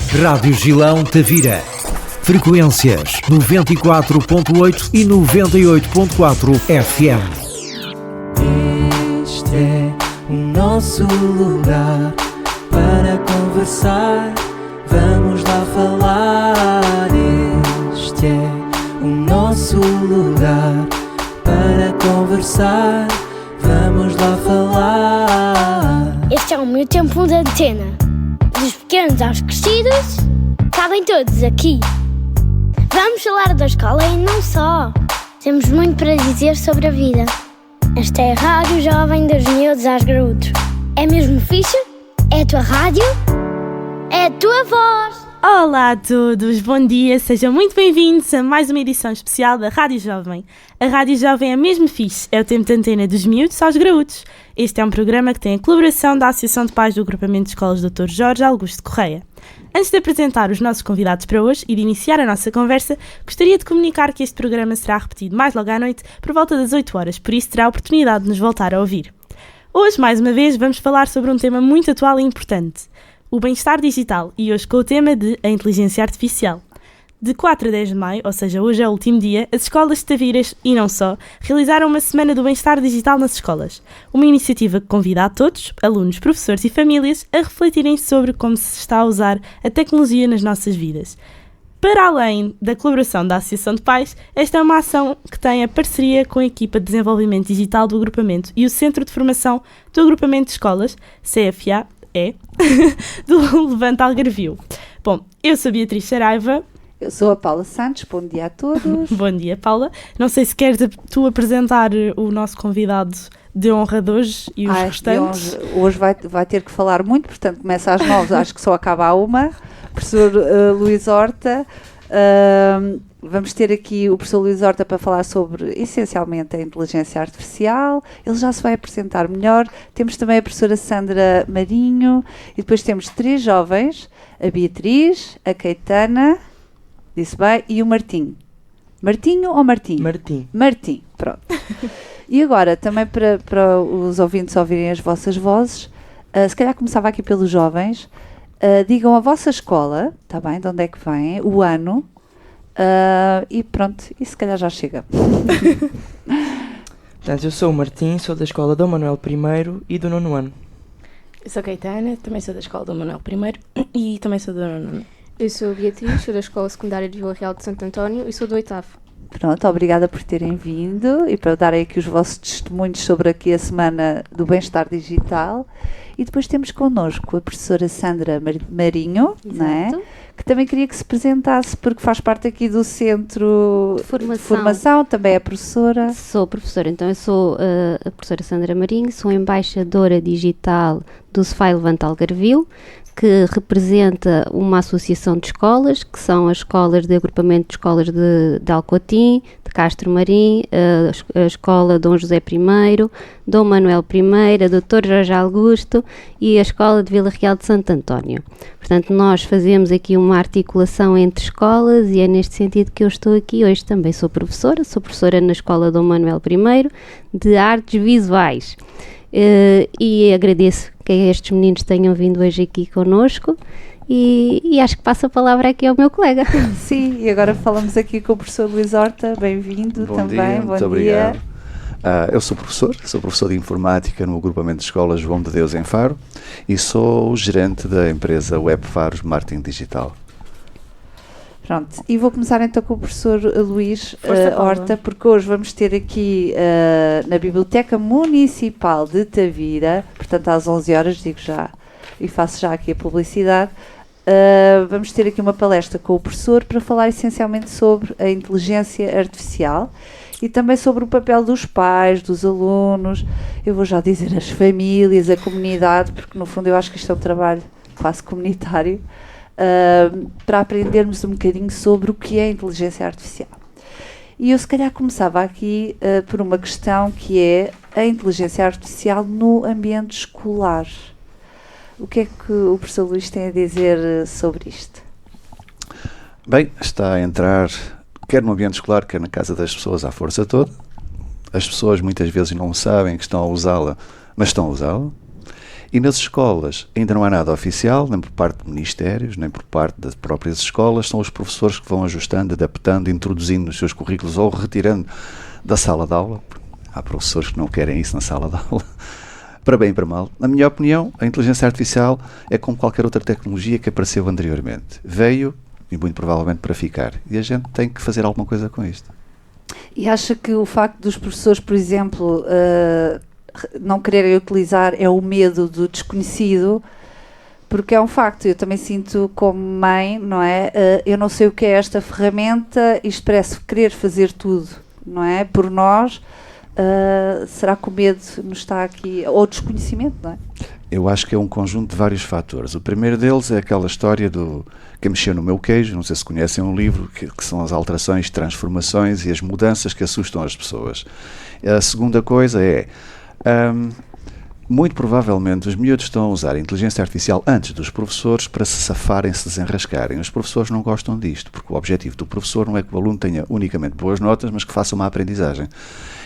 Rádio Gilão Tavira. Frequências 94.8 e 98.4 FM. Este é o nosso lugar para conversar. Vamos lá falar. Este é o nosso lugar para conversar. Vamos lá falar. Este é o meu tempo de antena. Dos pequenos aos crescidos, cabem todos aqui. Vamos falar da escola e não só. Temos muito para dizer sobre a vida. Esta é a Rádio Jovem dos Miúdos aos Graúdos. É mesmo fixe? É a tua rádio? É a tua voz. Olá a todos, bom dia, sejam muito bem-vindos a mais uma edição especial da Rádio Jovem. A Rádio Jovem é mesmo fixe, é o tempo de antena dos miúdos aos graúdos. Este é um programa que tem a colaboração da Associação de Pais do Agrupamento de Escolas Dr. Jorge Augusto Correia. Antes de apresentar os nossos convidados para hoje e de iniciar a nossa conversa, gostaria de comunicar que este programa será repetido mais logo à noite, por volta das 8 horas, por isso terá a oportunidade de nos voltar a ouvir. Hoje, mais uma vez, vamos falar sobre um tema muito atual e importante: o bem-estar digital, e hoje com o tema de a inteligência artificial. De 4 a 10 de maio, ou seja, hoje é o último dia, as escolas de Taviras, e não só, realizaram uma Semana do Bem-Estar Digital nas escolas. Uma iniciativa que convida a todos, alunos, professores e famílias, a refletirem sobre como se está a usar a tecnologia nas nossas vidas. Para além da colaboração da Associação de Pais, esta é uma ação que tem a parceria com a equipa de desenvolvimento digital do agrupamento e o Centro de Formação do Agrupamento de Escolas, CFA, do Levante Algarvio. Bom, eu sou Beatriz Saraiva. Eu sou a Paula Santos, bom dia a todos. Bom dia, Paula. Não sei se queres tu apresentar o nosso convidado de honra de hoje e os restantes. Hoje vai ter que falar muito, portanto começa às 9, acho que só acaba à 1. Professor Luís Horta. Vamos ter aqui o professor Luís Horta para falar sobre, essencialmente, a inteligência artificial. Ele já se vai apresentar melhor. Temos também a professora Sandra Marinho e depois temos 3 jovens, a Beatriz, a Caetana, disse bem, e o Martim. Martinho ou Martim? Martim. Martim, pronto. E agora, também para os ouvintes ouvirem as vossas vozes, se calhar começava aqui pelos jovens, digam a vossa escola, está bem, de onde é que vem, o ano, e pronto, e se calhar já chega. Portanto, eu sou o Martim, sou da escola Dom Manuel I e do 9º ano. Eu sou a Caetana, também sou da escola Dom Manuel I e também sou do 9º ano. Eu sou a Beatriz, sou da Escola Secundária de Vila Real de Santo António e sou do 8º. Pronto, obrigada por terem vindo e para darem aqui os vossos testemunhos sobre aqui a Semana do Bem-Estar Digital. E depois temos connosco a professora Sandra Marinho, não é? Que também queria que se apresentasse, porque faz parte aqui do Centro de Formação, também é professora. Sou professora, então eu sou a professora Sandra Marinho, sou embaixadora digital do CFAI Levante Algarvio, que representa uma associação de escolas, que são as escolas de agrupamento de escolas de Alcotim, de Castro Marim, a escola Dom José I, Dom Manuel I, a Dr. Jorge Augusto e a escola de Vila Real de Santo António. Portanto, nós fazemos aqui uma articulação entre escolas e é neste sentido que eu estou aqui hoje. Também sou professora na escola Dom Manuel I de Artes Visuais. E agradeço que estes meninos tenham vindo hoje aqui connosco e acho que passo a palavra aqui ao meu colega. Sim, e agora falamos aqui com o professor Luís Horta, bem-vindo também. Muito obrigado. Eu sou professor de informática no agrupamento de escolas João de Deus em Faro e sou o gerente da empresa Web Faros Marketing Digital. Pronto, e vou começar então com o professor Luís Horta, porque hoje vamos ter aqui na Biblioteca Municipal de Tavira, portanto às 11 horas, digo já, e faço já aqui a publicidade, vamos ter aqui uma palestra com o professor para falar essencialmente sobre a inteligência artificial e também sobre o papel dos pais, dos alunos, eu vou já dizer as famílias, a comunidade, porque no fundo eu acho que isto é um trabalho quase comunitário, para aprendermos um bocadinho sobre o que é a inteligência artificial. E eu se calhar começava aqui por uma questão que é a inteligência artificial no ambiente escolar. O que é que o professor Luís tem a dizer sobre isto? Bem, está a entrar quer no ambiente escolar, quer na casa das pessoas à força toda. As pessoas muitas vezes não sabem que estão a usá-la, mas estão a usá-la. E nas escolas ainda não há nada oficial, nem por parte de ministérios, nem por parte das próprias escolas. São os professores que vão ajustando, adaptando, introduzindo nos seus currículos ou retirando da sala de aula. Há professores que não querem isso na sala de aula. Para bem e para mal. Na minha opinião, a inteligência artificial é como qualquer outra tecnologia que apareceu anteriormente. Veio, e muito provavelmente para ficar. E a gente tem que fazer alguma coisa com isto. E acha que o facto dos professores, por exemplo, não quererem utilizar é o medo do desconhecido? Porque é um facto, eu também sinto como mãe, não é? Eu não sei o que é esta ferramenta, isto parece querer fazer tudo, não é? Por nós, será que o medo nos está aqui, ou o desconhecimento, não é? Eu acho que é um conjunto de vários fatores. O primeiro deles é aquela história do que mexeu no meu queijo, não sei se conhecem um livro, que são as alterações, transformações e as mudanças que assustam as pessoas. A segunda coisa é, muito provavelmente os miúdos estão a usar a inteligência artificial antes dos professores para se safarem, se desenrascarem. Os professores não gostam disto, porque o objetivo do professor não é que o aluno tenha unicamente boas notas, mas que faça uma aprendizagem.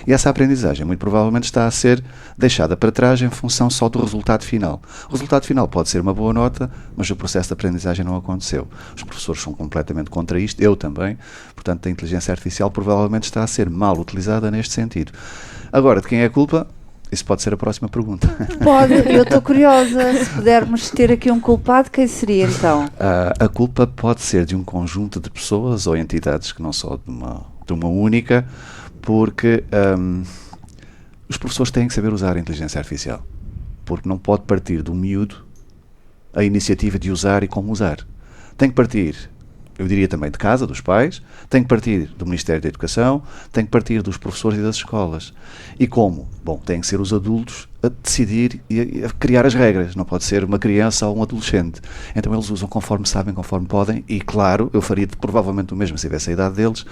E essa aprendizagem, muito provavelmente, está a ser deixada para trás em função só do resultado final. O resultado final pode ser uma boa nota, mas o processo de aprendizagem não aconteceu. Os professores são completamente contra isto, eu também. Portanto, a inteligência artificial provavelmente está a ser mal utilizada neste sentido. Agora, de quem é a culpa? Isso pode ser a próxima pergunta. Pode, eu estou curiosa. Se pudermos ter aqui um culpado, quem seria então? A culpa pode ser de um conjunto de pessoas ou entidades, que não só de uma única, porque os professores têm que saber usar a inteligência artificial. Porque não pode partir do miúdo a iniciativa de usar e como usar. Tem que partir, eu diria também de casa, dos pais, tem que partir do Ministério da Educação, tem que partir dos professores e das escolas. E como? Bom, têm que ser os adultos a decidir e a criar as regras, não pode ser uma criança ou um adolescente. Então eles usam conforme sabem, conforme podem, e claro, eu faria provavelmente o mesmo se tivesse a idade deles,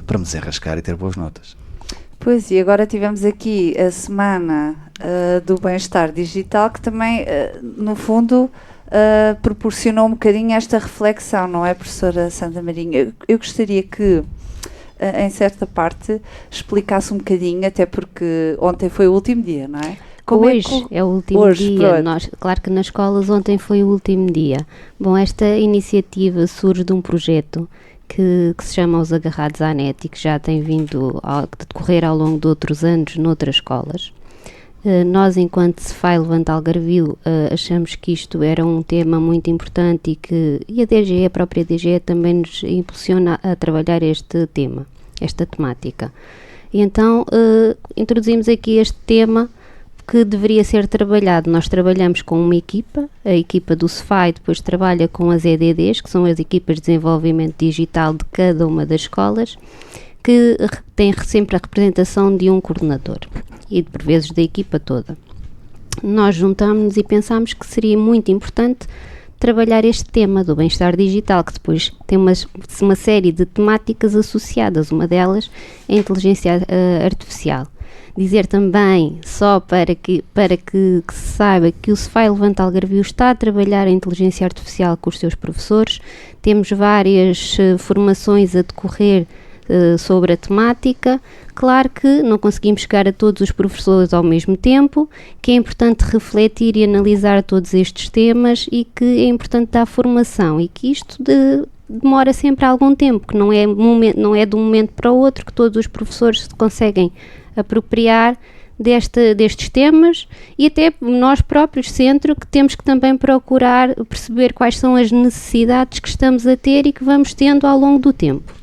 para me desenrascar e ter boas notas. Pois, e agora tivemos aqui a semana do bem-estar digital, que também, no fundo, proporcionou um bocadinho esta reflexão, não é, professora Sandra Marinho? Eu gostaria que, em certa parte, explicasse um bocadinho, até porque ontem foi o último dia, não é? Hoje é o último dia. Claro que nas escolas ontem foi o último dia. Bom, esta iniciativa surge de um projeto que se chama Os Agarrados à Net e que já tem vindo a decorrer ao longo de outros anos noutras escolas. Nós, enquanto CEFAI Levante Algarvio, achamos que isto era um tema muito importante e a DGE, a própria DGE, também nos impulsiona a trabalhar este tema, esta temática. E então introduzimos aqui este tema que deveria ser trabalhado. Nós trabalhamos com uma equipa, a equipa do CEFAI depois trabalha com as EDDs, que são as equipas de desenvolvimento digital de cada uma das escolas, que tem sempre a representação de um coordenador e por vezes da equipa toda. Nós juntámos-nos e pensámos que seria muito importante trabalhar este tema do bem-estar digital, que depois tem uma série de temáticas associadas, uma delas é a inteligência artificial. Dizer também, só para que se saiba, que o CEFAI Levante Algarvio está a trabalhar a inteligência artificial com os seus professores. Temos várias formações a decorrer sobre a temática. Claro que não conseguimos chegar a todos os professores ao mesmo tempo, que é importante refletir e analisar todos estes temas e que é importante dar formação e que isto demora sempre algum tempo, que não é de um momento para o outro que todos os professores se conseguem apropriar destes temas, e até nós próprios, centro, que temos que também procurar perceber quais são as necessidades que estamos a ter e que vamos tendo ao longo do tempo.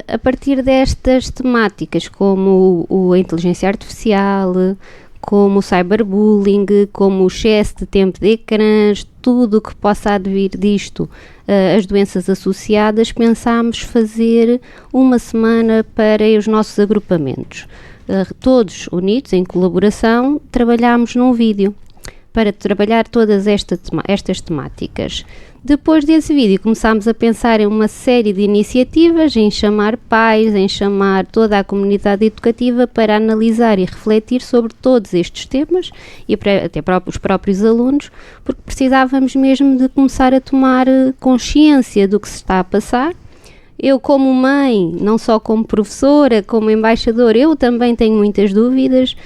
A partir destas temáticas, como a inteligência artificial, como o cyberbullying, como o excesso de tempo de ecrãs, tudo o que possa advir disto, as doenças associadas, pensámos fazer uma semana para os nossos agrupamentos. Todos unidos, em colaboração, trabalhámos num vídeo para trabalhar todas estas temáticas. Depois desse vídeo começámos a pensar em uma série de iniciativas, em chamar pais, em chamar toda a comunidade educativa para analisar e refletir sobre todos estes temas e até os próprios alunos, porque precisávamos mesmo de começar a tomar consciência do que se está a passar. Eu, como mãe, não só como professora, como embaixadora, eu também tenho muitas dúvidas.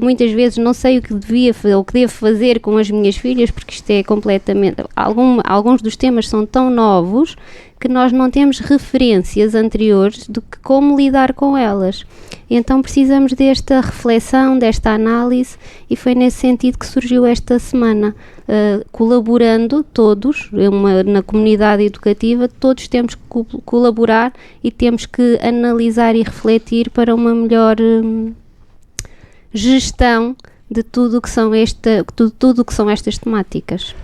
Muitas vezes não sei o que devo fazer com as minhas filhas, porque isto é completamente... Alguns dos temas são tão novos que nós não temos referências anteriores de como lidar com elas. Então precisamos desta reflexão, desta análise, e foi nesse sentido que surgiu esta semana. Colaborando todos, na comunidade educativa, todos temos que colaborar e temos que analisar e refletir para uma melhor gestão de tudo o que são estas temáticas.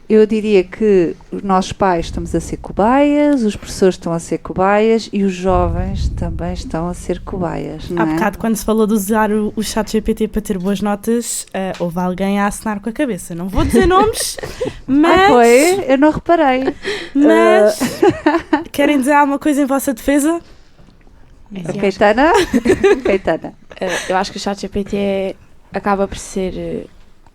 Eu diria que os nossos pais estamos a ser cobaias, os professores estão a ser cobaias e os jovens também estão a ser cobaias, não é? Há bocado, quando se falou de usar o ChatGPT para ter boas notas, houve alguém a acenar com a cabeça. Não vou dizer nomes, mas... foi? Eu não reparei. Mas querem dizer alguma coisa em vossa defesa? Caetana? Eu acho que o ChatGPT acaba por ser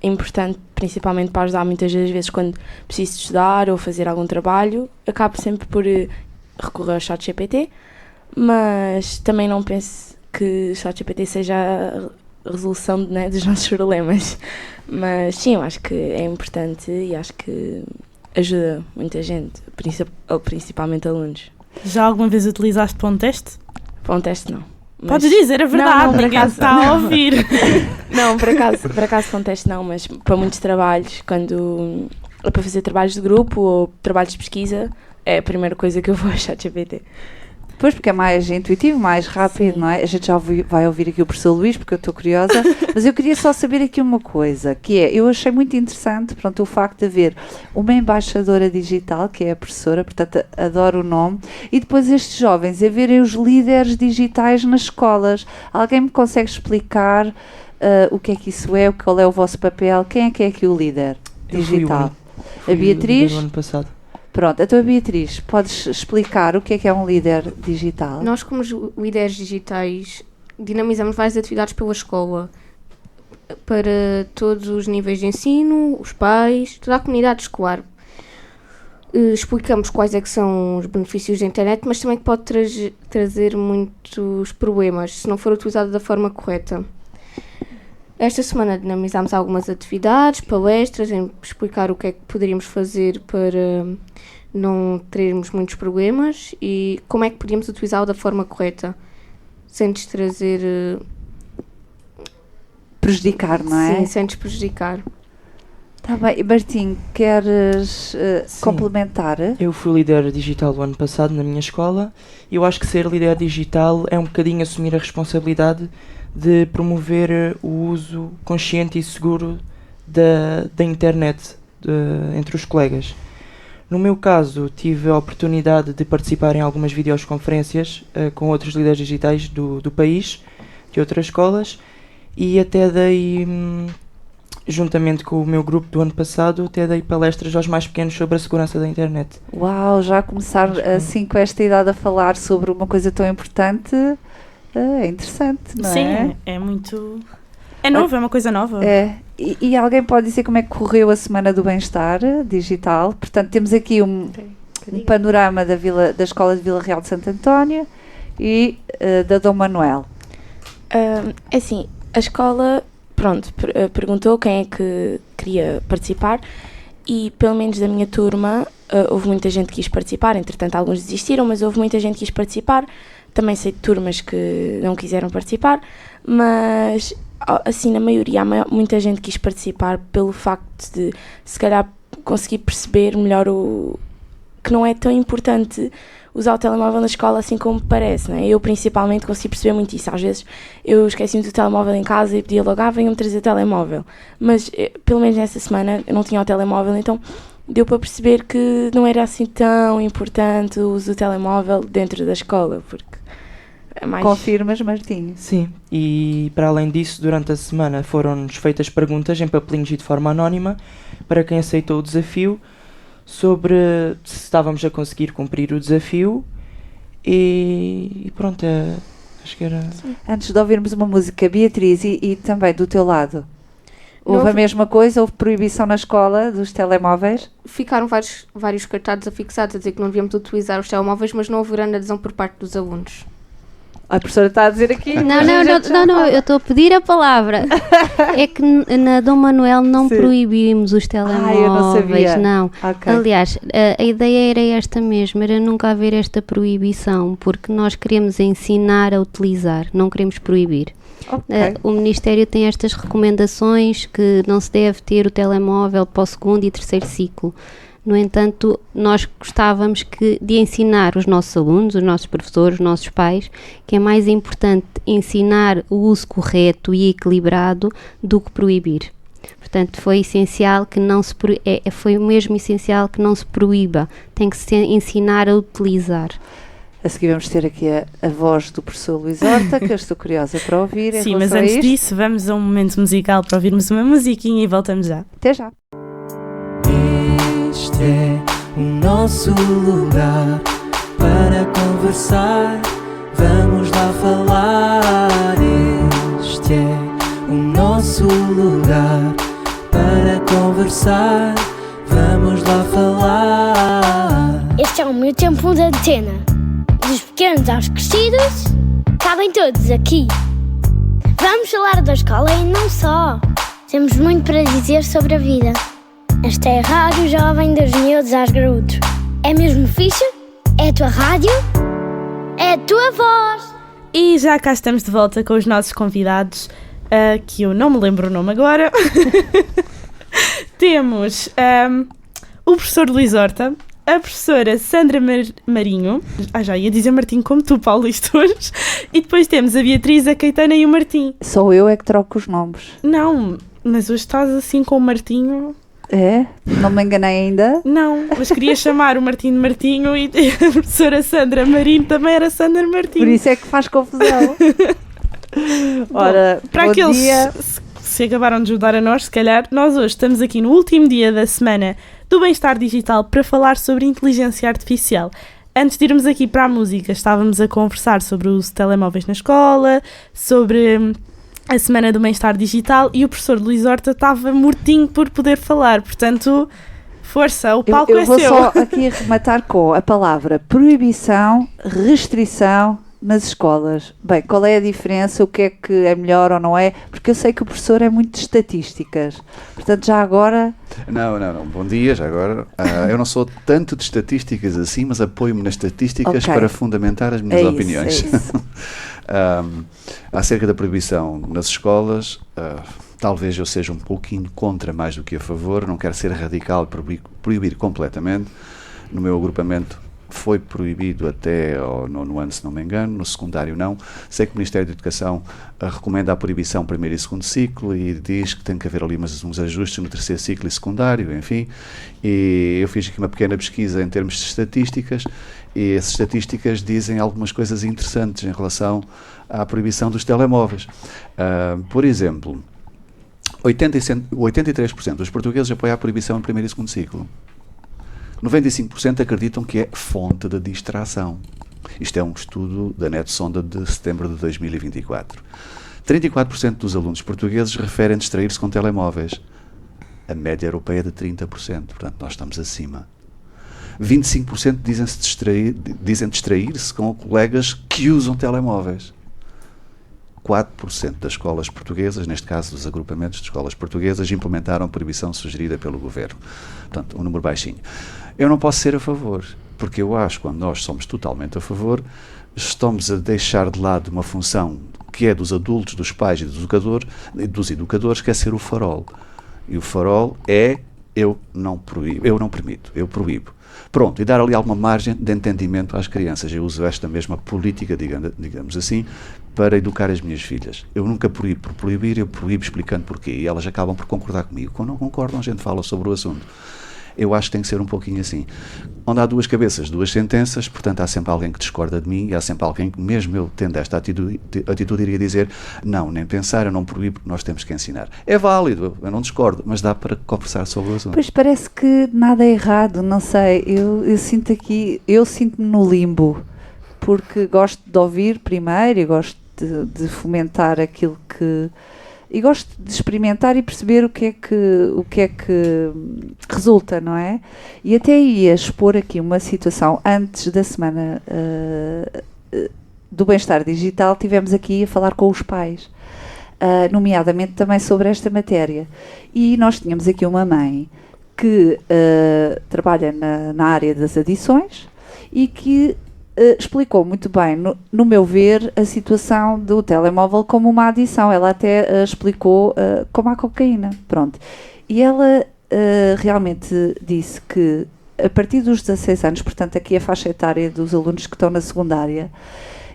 importante, principalmente para ajudar muitas das vezes quando preciso estudar ou fazer algum trabalho. Acabo sempre por recorrer ao ChatGPT, mas também não penso que o ChatGPT seja a resolução, né, dos nossos problemas. Mas sim, eu acho que é importante e acho que ajuda muita gente, principalmente alunos. Já alguma vez utilizaste para um teste? Para um teste não. Podes dizer a verdade, ninguém está a ouvir. Não, por acaso para um teste não, mas para muitos trabalhos, quando é para fazer trabalhos de grupo ou trabalhos de pesquisa, é a primeira coisa que eu vou achar de ChatGPT. Pois, porque é mais intuitivo, mais rápido, sim, não é? A gente já vai ouvir aqui o professor Luís, porque eu estou curiosa, mas eu queria só saber aqui uma coisa, que é, eu achei muito interessante, pronto, o facto de haver uma embaixadora digital, que é a professora, portanto, adoro o nome, e depois estes jovens a verem os líderes digitais nas escolas. Alguém me consegue explicar o que é que isso é, qual é o vosso papel? Quem é que é aqui o líder digital? Fui a Beatriz? No ano passado. Pronto, então a Beatriz, podes explicar o que é um líder digital? Nós, como líderes digitais, dinamizamos várias atividades pela escola, para todos os níveis de ensino, os pais, toda a comunidade escolar. Explicamos quais é que são os benefícios da internet, mas também que pode trazer muitos problemas se não for utilizado da forma correta. Esta semana dinamizámos algumas atividades, palestras, em explicar o que é que poderíamos fazer para não termos muitos problemas e como é que podíamos utilizá-lo da forma correta, sem nos trazer... prejudicar, não é? Sim, sem nos prejudicar. Está bem. Martim, queres complementar? Eu fui líder digital o ano passado na minha escola e eu acho que ser líder digital é um bocadinho assumir a responsabilidade de promover o uso consciente e seguro da internet entre os colegas. No meu caso, tive a oportunidade de participar em algumas videoconferências com outros líderes digitais do país, de outras escolas, e até dei, juntamente com o meu grupo do ano passado, até dei palestras aos mais pequenos sobre a segurança da internet. Uau, já começar assim com esta idade a falar sobre uma coisa tão importante... é interessante, não é? Sim, é muito... É novo, é uma coisa nova. É. E alguém pode dizer como é que correu a Semana do Bem-Estar Digital? Portanto, temos aqui um panorama da Escola de Vila Real de Santo António e da Dom Manuel. É assim, a escola, perguntou quem é que queria participar e, pelo menos da minha turma, houve muita gente que quis participar. Entretanto, alguns desistiram, mas houve muita gente que quis participar. Também sei de turmas que não quiseram participar, mas assim, na maioria, muita gente quis participar pelo facto de, se calhar, conseguir perceber melhor que não é tão importante usar o telemóvel na escola assim como parece, não é? Eu, principalmente, consegui perceber muito isso. Às vezes, eu esqueci-me do telemóvel em casa e pedia logo, venham-me trazer o telemóvel. Mas, pelo menos nessa semana, eu não tinha o telemóvel, então... deu para perceber que não era assim tão importante o uso do telemóvel dentro da escola, porque é mais... Confirmas, Martinho? Sim, e para além disso, durante a semana foram-nos feitas perguntas em papelinhos e de forma anónima para quem aceitou o desafio sobre se estávamos a conseguir cumprir o desafio e pronto, acho que era... Antes de ouvirmos uma música, Beatriz, e também do teu lado... Houve a mesma coisa? Houve proibição na escola dos telemóveis? Ficaram vários cartazes afixados a dizer que não devíamos utilizar os telemóveis, mas não houve grande adesão por parte dos alunos. A professora está a dizer aqui... Não, eu estou a pedir a palavra. É que na Dom Manuel não proibimos os telemóveis, eu não sabia. Não. Okay. Aliás, a ideia era esta mesmo, era nunca haver esta proibição, porque nós queremos ensinar a utilizar, não queremos proibir. Okay. O Ministério tem estas recomendações que não se deve ter o telemóvel para o 2º e 3º ciclo. No entanto, nós gostávamos de ensinar os nossos alunos, os nossos professores, os nossos pais, que é mais importante ensinar o uso correto e equilibrado do que proibir. Portanto, foi essencial que foi mesmo essencial que não se proíba, tem que se ensinar a utilizar. A seguir vamos ter aqui a voz do professor Luís Horta, que eu estou curiosa para ouvir. Sim, mas antes disso, vamos a um momento musical para ouvirmos uma musiquinha e voltamos já. Até já. Este é o nosso lugar para conversar, vamos lá falar. Este é o nosso lugar para conversar, vamos lá falar. Este é o meu tempo de antena. Dos pequenos aos crescidos, cabem todos aqui. Vamos falar da escola e não só. Temos muito para dizer sobre a vida. Esta é a Rádio Jovem dos Miúdos aos Graúdos. É mesmo fixe? É a tua rádio? É a tua voz! E já cá estamos de volta com os nossos convidados, que eu não me lembro o nome agora. Temos o professor Luís Horta, a professora Sandra Marinho, já ia dizer Martim como tu, Paulo, isto hoje, e depois temos a Beatriz, a Caetana e o Martim. Só eu é que troco os nomes. Não, mas hoje estás assim com o Martinho... É? Não me enganei ainda? Não, mas queria chamar o Martim de Martinho e a professora Sandra Marinho também era Sandra Martinho. Por isso é que faz confusão. Ora, para aqueles que se acabaram de ajudar a nós, se calhar, nós hoje estamos aqui no último dia da semana do Bem-Estar Digital para falar sobre inteligência artificial. Antes de irmos aqui para a música, estávamos a conversar sobre os telemóveis na escola, sobre a Semana do Bem-Estar Digital, e o professor Luís Horta estava mortinho por poder falar, portanto, força, o palco é seu. Eu vou só aqui arrematar com a palavra proibição, restrição nas escolas. Bem, qual é a diferença, o que é melhor ou não é? Porque eu sei que o professor é muito de estatísticas, portanto já agora... Não, bom dia, já agora. Eu não sou tanto de estatísticas assim, mas apoio-me nas estatísticas para fundamentar as minhas opiniões. É isso. Acerca da proibição nas escolas, talvez eu seja um pouquinho contra mais do que a favor, não quero ser radical e proibir completamente. No meu agrupamento foi proibido até ao 9º ano, se não me engano, no secundário não. Sei que o Ministério da Educação recomenda a proibição 1º e 2º ciclo e diz que tem que haver ali uns ajustes no 3º ciclo e secundário, enfim. E eu fiz aqui uma pequena pesquisa em termos de estatísticas e essas estatísticas dizem algumas coisas interessantes em relação à proibição dos telemóveis. Por exemplo, 83% dos portugueses apoiam a proibição em 1º e 2º ciclo. 95% acreditam que é fonte de distração. Isto é um estudo da NetSonda de setembro de 2024. 34% dos alunos portugueses referem distrair-se com telemóveis. A média europeia é de 30%, portanto nós estamos acima. 25% dizem distrair-se com colegas que usam telemóveis. 4% das escolas portuguesas, neste caso dos agrupamentos de escolas portuguesas, implementaram a proibição sugerida pelo governo. Portanto, um número baixinho. Eu não posso ser a favor, porque eu acho que quando nós somos totalmente a favor, estamos a deixar de lado uma função que é dos adultos, dos pais e dos educadores, que é ser o farol. E o farol é eu não permito, eu proíbo. Pronto, e dar ali alguma margem de entendimento às crianças. Eu uso esta mesma política, digamos assim, para educar as minhas filhas. Eu nunca proíbo por proibir, eu proíbo explicando porquê. E elas acabam por concordar comigo. Quando não concordam, a gente fala sobre o assunto. Eu acho que tem que ser um pouquinho assim. Onde há duas cabeças, duas sentenças, portanto há sempre alguém que discorda de mim e há sempre alguém que, mesmo eu tendo esta atitude iria dizer, não, nem pensar, eu não proíbo, porque nós temos que ensinar. É válido, eu não discordo, mas dá para conversar sobre o assunto. Pois parece que nada é errado, não sei, eu sinto-me no limbo, porque gosto de ouvir primeiro e gosto de fomentar aquilo que e gosto de experimentar e perceber o que é que resulta, não é? E até ia expor aqui uma situação antes da semana do bem-estar digital. Tivemos aqui a falar com os pais, nomeadamente também sobre esta matéria, e nós tínhamos aqui uma mãe que trabalha na área das adições e que explicou muito bem, no meu ver, a situação do telemóvel como uma adição. Ela até explicou como a cocaína, pronto. E ela realmente disse que a partir dos 16 anos, portanto aqui a faixa etária dos alunos que estão na secundária,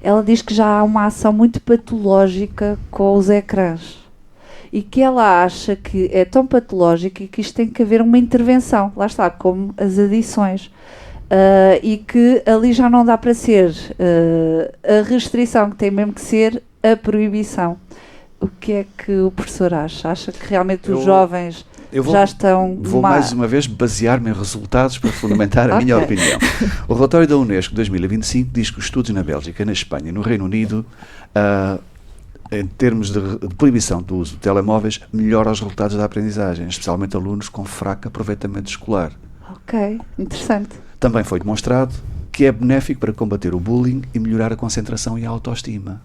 ela diz que já há uma ação muito patológica com os ecrãs. E que ela acha que é tão patológica e que isto tem que haver uma intervenção. Lá está, como as adições. E que ali já não dá para ser a restrição, que tem mesmo que ser a proibição. O que é que o professor acha? Acha que realmente os jovens já estão... Vou mais uma vez basear-me em resultados para fundamentar a minha opinião. O relatório da Unesco 2025 diz que os estudos na Bélgica, na Espanha e no Reino Unido, em termos de proibição do uso de telemóveis, melhora os resultados da aprendizagem, especialmente alunos com fraco aproveitamento escolar. Ok, interessante. Também foi demonstrado que é benéfico para combater o bullying e melhorar a concentração e a autoestima.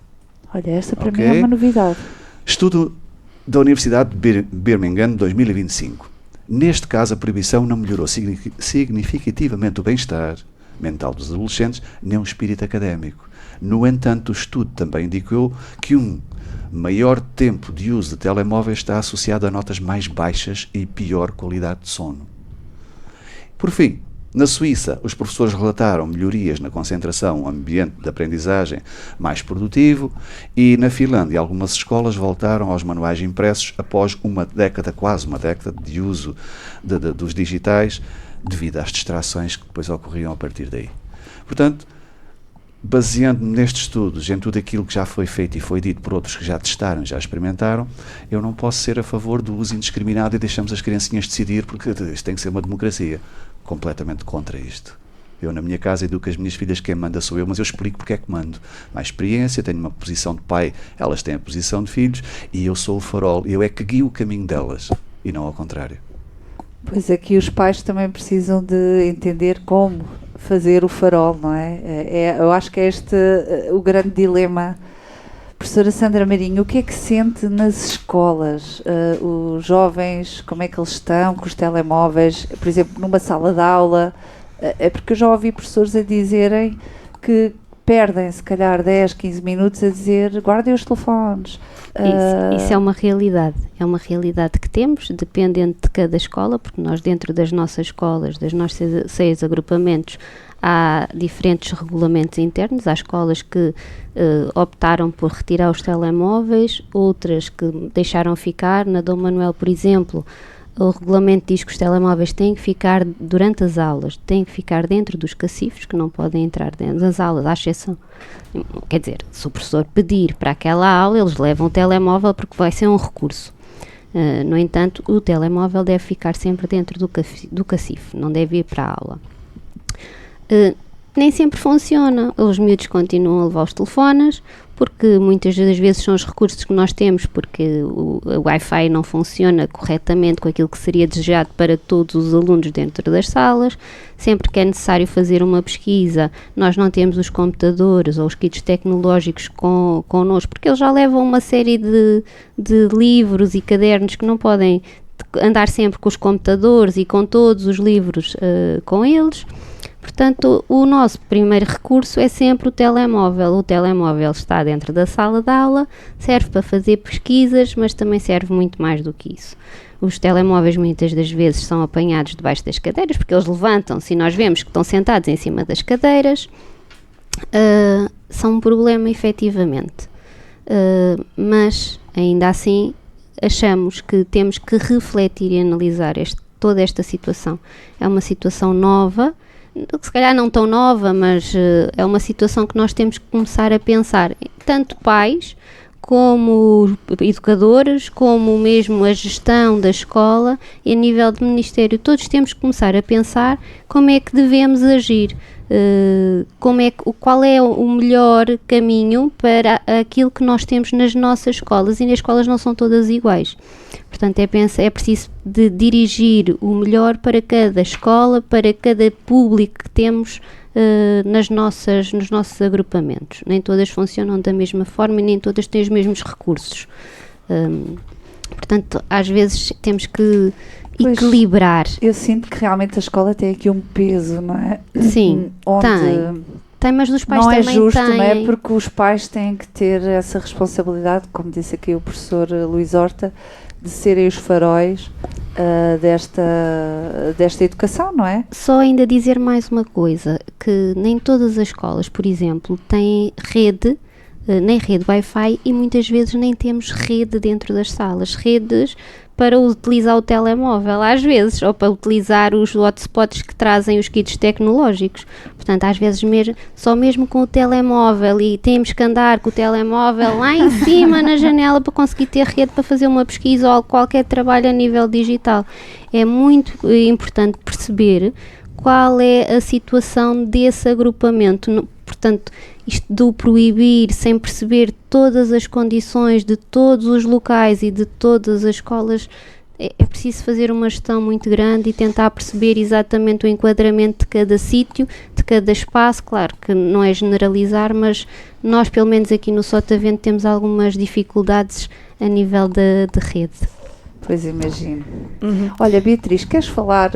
Olha, esta para mim é uma novidade. Estudo da Universidade de Birmingham, 2025. Neste caso, a proibição não melhorou significativamente o bem-estar mental dos adolescentes, nem o espírito académico. No entanto, o estudo também indicou que um maior tempo de uso de telemóveis está associado a notas mais baixas e pior qualidade de sono. Por fim, na Suíça, os professores relataram melhorias na concentração, ambiente de aprendizagem mais produtivo, e na Finlândia algumas escolas voltaram aos manuais impressos após quase uma década de uso dos digitais, devido às distrações que depois ocorriam a partir daí. Portanto, baseando-me nestes estudos, em tudo aquilo que já foi feito e foi dito por outros que já testaram, já experimentaram, eu não posso ser a favor do uso indiscriminado e deixamos as criancinhas decidir, porque isto tem que ser uma democracia. Completamente contra isto. Eu na minha casa educo as minhas filhas, quem manda sou eu, mas eu explico porque é que mando. Mais experiência, tenho uma posição de pai, elas têm a posição de filhos, e eu sou o farol, eu é que guio o caminho delas, e não ao contrário. Pois aqui os pais também precisam de entender como fazer o farol, não é? Eu acho que é este o grande dilema. Professora Sandra Marinho, o que é que sente nas escolas? Os jovens, como é que eles estão com os telemóveis? Por exemplo, numa sala de aula, é porque eu já ouvi professores a dizerem que perdem, se calhar, 10, 15 minutos a dizer guardem os telefones. Isso é uma realidade que temos, dependendo de cada escola, porque nós dentro das nossas escolas, das nossas 6 agrupamentos, há diferentes regulamentos internos. Há escolas que optaram por retirar os telemóveis, outras que deixaram ficar. Na Dom Manuel, por exemplo, o regulamento diz que os telemóveis têm que ficar durante as aulas, têm que ficar dentro dos cacifes, que não podem entrar dentro das aulas, à exceção. Quer dizer, se o professor pedir para aquela aula, eles levam o telemóvel porque vai ser um recurso. No entanto, o telemóvel deve ficar sempre dentro do cacife, não deve ir para a aula. Nem sempre funciona, os miúdos continuam a levar os telefones, porque muitas das vezes são os recursos que nós temos, porque o Wi-Fi não funciona corretamente com aquilo que seria desejado para todos os alunos dentro das salas. Sempre que é necessário fazer uma pesquisa, nós não temos os computadores ou os kits tecnológicos connosco, porque eles já levam uma série de livros e cadernos que não podem andar sempre com os computadores e com todos os livros com eles. Portanto, o nosso primeiro recurso é sempre o telemóvel. O telemóvel está dentro da sala de aula, serve para fazer pesquisas, mas também serve muito mais do que isso. Os telemóveis muitas das vezes são apanhados debaixo das cadeiras, porque eles levantam-se e nós vemos que estão sentados em cima das cadeiras. São um problema, efetivamente. Mas, ainda assim, achamos que temos que refletir e analisar toda esta situação. É uma situação nova, se calhar não tão nova, mas é uma situação que nós temos que começar a pensar, tanto pais como educadores, como mesmo a gestão da escola e a nível de ministério. Todos temos que começar a pensar como é que devemos agir. qual é o melhor caminho para aquilo que nós temos nas nossas escolas, e as escolas não são todas iguais. Portanto, é preciso de dirigir o melhor para cada escola, para cada público que temos nos nossos agrupamentos. Nem todas funcionam da mesma forma e nem todas têm os mesmos recursos. Portanto, às vezes temos que equilibrar. Eu sinto que realmente a escola tem aqui um peso, não é? Sim, tem, mas os pais também têm. Não é justo, não é? Porque os pais têm que ter essa responsabilidade, como disse aqui o professor Luís Horta, de serem os faróis desta educação, não é? Só ainda dizer mais uma coisa, que nem todas as escolas, por exemplo, têm rede, nem rede Wi-Fi, e muitas vezes nem temos rede dentro das salas, redes para utilizar o telemóvel, às vezes, ou para utilizar os hotspots que trazem os kits tecnológicos. Portanto, às vezes só mesmo com o telemóvel, e temos que andar com o telemóvel lá em cima na janela para conseguir ter rede para fazer uma pesquisa ou qualquer trabalho a nível digital. É muito importante perceber qual é a situação desse agrupamento. Portanto, isto do proibir sem perceber todas as condições de todos os locais e de todas as escolas, é preciso fazer uma gestão muito grande e tentar perceber exatamente o enquadramento de cada sítio, de cada espaço. Claro que não é generalizar, mas nós, pelo menos aqui no Sotavento, temos algumas dificuldades a nível de rede. Pois imagino. Olha, Beatriz, queres falar,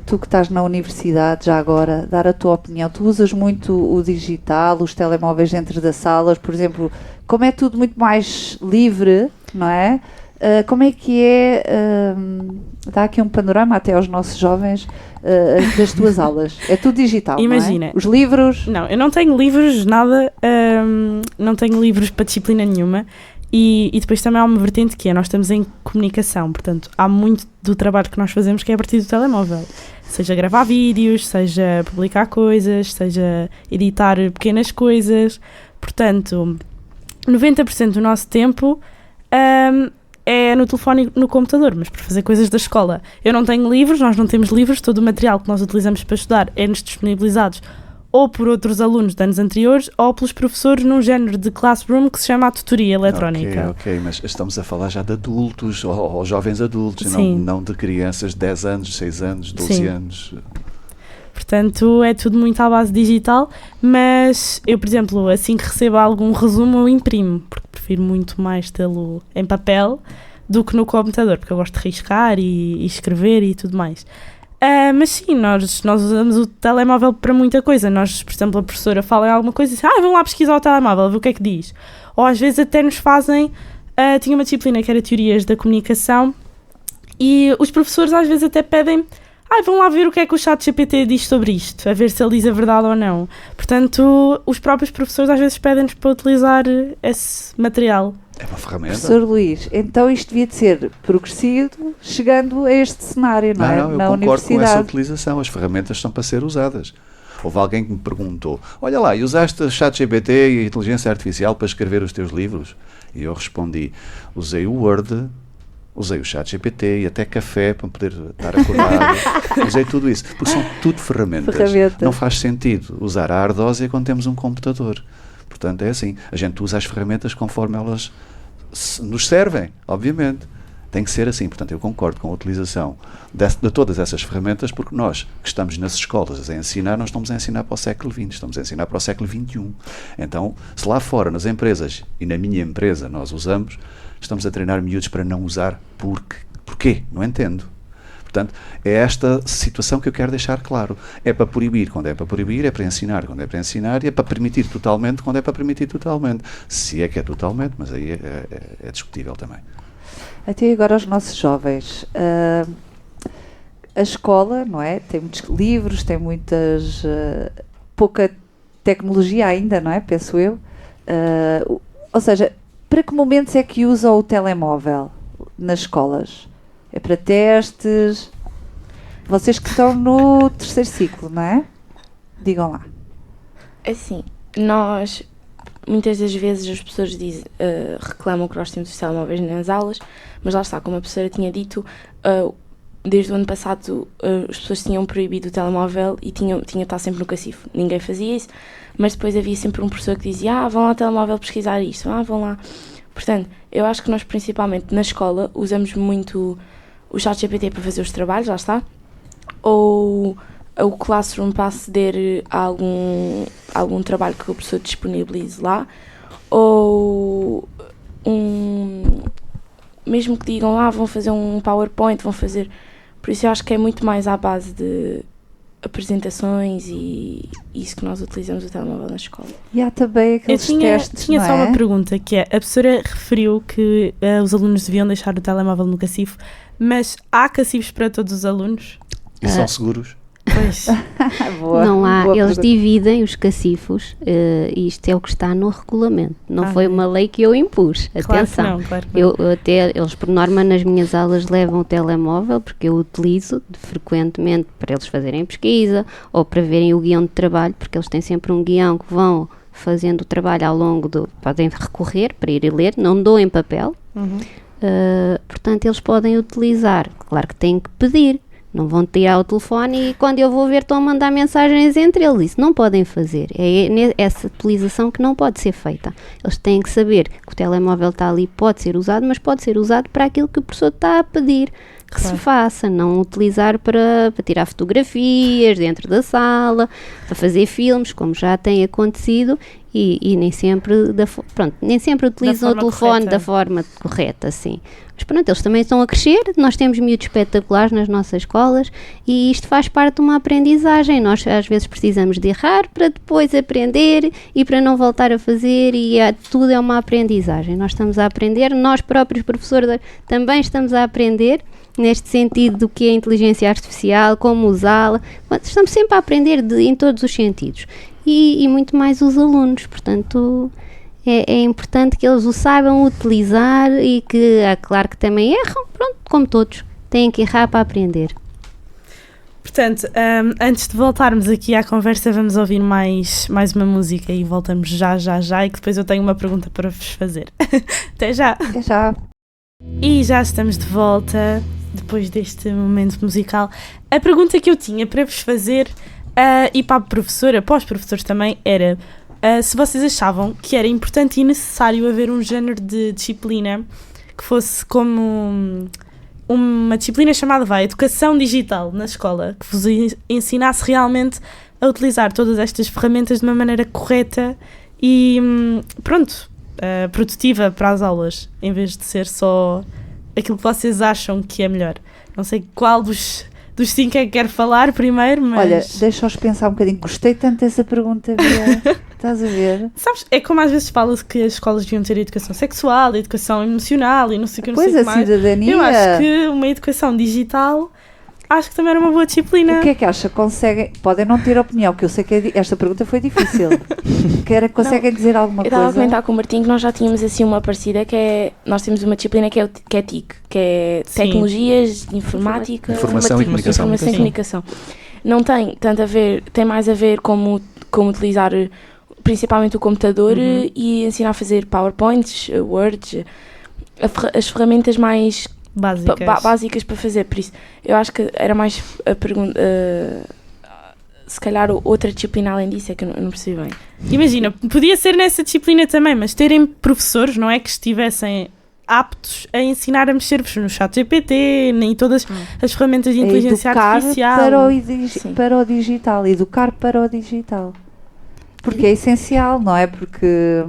tu que estás na universidade já agora, dar a tua opinião? Tu usas muito o digital, os telemóveis dentro das salas, por exemplo, como é tudo muito mais livre, não é? Como é que é, dá aqui um panorama até aos nossos jovens das tuas aulas? É tudo digital, imagina, não é? Os livros? Não, eu não tenho livros, nada, não tenho livros para disciplina nenhuma. E depois também há uma vertente que é, nós estamos em comunicação, portanto, há muito do trabalho que nós fazemos que é a partir do telemóvel. Seja gravar vídeos, seja publicar coisas, seja editar pequenas coisas. Portanto, 90% do nosso tempo é no telefone e no computador, mas para fazer coisas da escola. Eu não tenho livros, nós não temos livros, todo o material que nós utilizamos para estudar é-nos disponibilizado ou por outros alunos de anos anteriores, ou pelos professores num género de classroom que se chama a tutoria eletrónica. Ok, mas estamos a falar já de adultos, ou jovens adultos, não de crianças de 10 anos, 6 anos, 12 anos. Portanto, é tudo muito à base digital, mas eu, por exemplo, assim que recebo algum resumo, eu imprimo, porque prefiro muito mais tê-lo em papel do que no computador, porque eu gosto de riscar e escrever e tudo mais. Mas sim, nós usamos o telemóvel para muita coisa. Nós, por exemplo, a professora fala em alguma coisa e diz, vamos lá pesquisar o telemóvel, ver o que é que diz. Ou às vezes até nos fazem, tinha uma disciplina que era Teorias da Comunicação, e os professores às vezes até pedem, vão lá ver o que é que o ChatGPT diz sobre isto, a ver se ele diz a verdade ou não. Portanto, os próprios professores às vezes pedem-nos para utilizar esse material. É uma ferramenta. Professor Luís, então isto devia de ser progressivo, chegando a este cenário, não é? Eu concordo com essa utilização. As ferramentas estão para ser usadas. Houve alguém que me perguntou, olha lá, e usaste ChatGPT e a inteligência artificial para escrever os teus livros? E eu respondi, usei o Word, usei o ChatGPT e até café para poder estar acordado. Usei tudo isso, porque são tudo ferramentas. Não faz sentido usar a ardósia quando temos um computador. Portanto, é assim, a gente usa as ferramentas conforme elas nos servem, obviamente. Tem que ser assim. Portanto, eu concordo com a utilização de todas essas ferramentas, porque nós, que estamos nas escolas a ensinar, não estamos a ensinar para o século XX, estamos a ensinar para o século XXI. Então, se lá fora, nas empresas, e na minha empresa nós usamos, estamos a treinar miúdos para não usar. Porquê? Não entendo. Portanto, é esta situação que eu quero deixar claro. É para proibir quando é para proibir, é para ensinar quando é para ensinar, e é para permitir totalmente quando é para permitir totalmente. Se é que é totalmente, mas aí é discutível também. Até agora os nossos jovens, a escola, não é? Tem muitos livros, tem pouca tecnologia ainda, não é? Penso eu. Ou seja, para que momentos é que usam o telemóvel nas escolas? É para testes? Vocês que estão no 3º ciclo, não é? Digam lá. Assim, nós, muitas das vezes as pessoas reclamam que nós temos os telemóveis nas aulas, mas lá está, como a professora tinha dito, desde o ano passado as pessoas tinham proibido o telemóvel e tinham de estar sempre no cacifo. Ninguém fazia isso, mas depois havia sempre um professor que dizia: vão lá ao telemóvel pesquisar isto, vão lá. Portanto, eu acho que nós, principalmente na escola, usamos muito o ChatGPT para fazer os trabalhos, lá está, ou o Classroom para aceder a algum trabalho que o professor disponibilize lá, ou mesmo que digam, vão fazer um PowerPoint, vão fazer... Por isso eu acho que é muito mais à base de apresentações e isso que nós utilizamos o telemóvel na escola. E há também aqueles testes, tinha não só é? uma pergunta, que é, a professora referiu que os alunos deviam deixar o telemóvel no cacifo, mas há cacifos para todos os alunos? E são seguros? Pois. Boa, Não há, boa eles pergunta. dividem os cacifos, e isto é o que está no regulamento, não foi uma lei que eu impus, atenção. Claro que não. Eles por norma nas minhas aulas levam o telemóvel, porque eu utilizo frequentemente para eles fazerem pesquisa, ou para verem o guião de trabalho, porque eles têm sempre um guião que vão fazendo o trabalho ao longo podem recorrer para ir e ler, não dou em papel, portanto eles podem utilizar, claro que têm que pedir. Não vão tirar o telefone e quando eu vou ver estão a mandar mensagens entre eles. Isso não podem fazer. É essa utilização que não pode ser feita. Eles têm que saber que o telemóvel está ali, pode ser usado, mas pode ser usado para aquilo que o professor está a pedir que se faça. Não utilizar para tirar fotografias dentro da sala, para fazer filmes, como já tem acontecido. E nem sempre, nem sempre utilizam o telefone da forma correta, sim. Mas pronto, eles também estão a crescer, nós temos miúdos espetaculares nas nossas escolas e isto faz parte de uma aprendizagem. Nós às vezes precisamos de errar para depois aprender e para não voltar a fazer tudo é uma aprendizagem. Nós estamos a aprender, nós próprios professores também estamos a aprender neste sentido do que é a inteligência artificial, como usá-la. Estamos sempre a aprender em todos os sentidos. E muito mais os alunos, portanto é importante que eles o saibam utilizar e que, claro que também erram, pronto, como todos, têm que errar para aprender. Portanto, antes de voltarmos aqui à conversa, vamos ouvir mais uma música e voltamos já, e que depois eu tenho uma pergunta para vos fazer. Até já! Até já! E já estamos de volta, depois deste momento musical. A pergunta que eu tinha para vos fazer... e para a professora, para os professores também, era se vocês achavam que era importante e necessário haver um género de disciplina que fosse como uma disciplina chamada Educação Digital na escola, que vos ensinasse realmente a utilizar todas estas ferramentas de uma maneira correta e, produtiva para as aulas, em vez de ser só aquilo que vocês acham que é melhor. Não sei qual dos 5 é que quero falar primeiro, mas... Olha, deixa-os pensar um bocadinho. Gostei tanto dessa pergunta, Bia. Estás a ver? Sabes, é como às vezes fala-se que as escolas deviam ter educação sexual, educação emocional e não sei o que, não sei o que mais. Pois, a cidadania. Eu acho que uma educação digital, acho que também era uma boa disciplina. O que é que acha? Conseguem... Podem não ter opinião, que eu sei que esta pergunta foi difícil. Conseguem dizer alguma coisa? Eu estava a comentar com o Martim que nós já tínhamos assim uma parecida, que é... Nós temos uma disciplina que é TIC, que é Tecnologias de Informática... Informação e Comunicação. Não tem tanto a ver... Tem mais a ver como utilizar principalmente o computador e ensinar a fazer PowerPoints, Words, as ferramentas mais... básicas para fazer, por isso eu acho que era mais a pergunta, se calhar outra disciplina além disso é que eu não percebi bem. Imagina, podia ser nessa disciplina também, mas terem professores, não é, que estivessem aptos a ensinar a mexer-vos no ChatGPT, nem todas as ferramentas de inteligência artificial. Para o digital, educar para o digital, porque é essencial, não é? Porque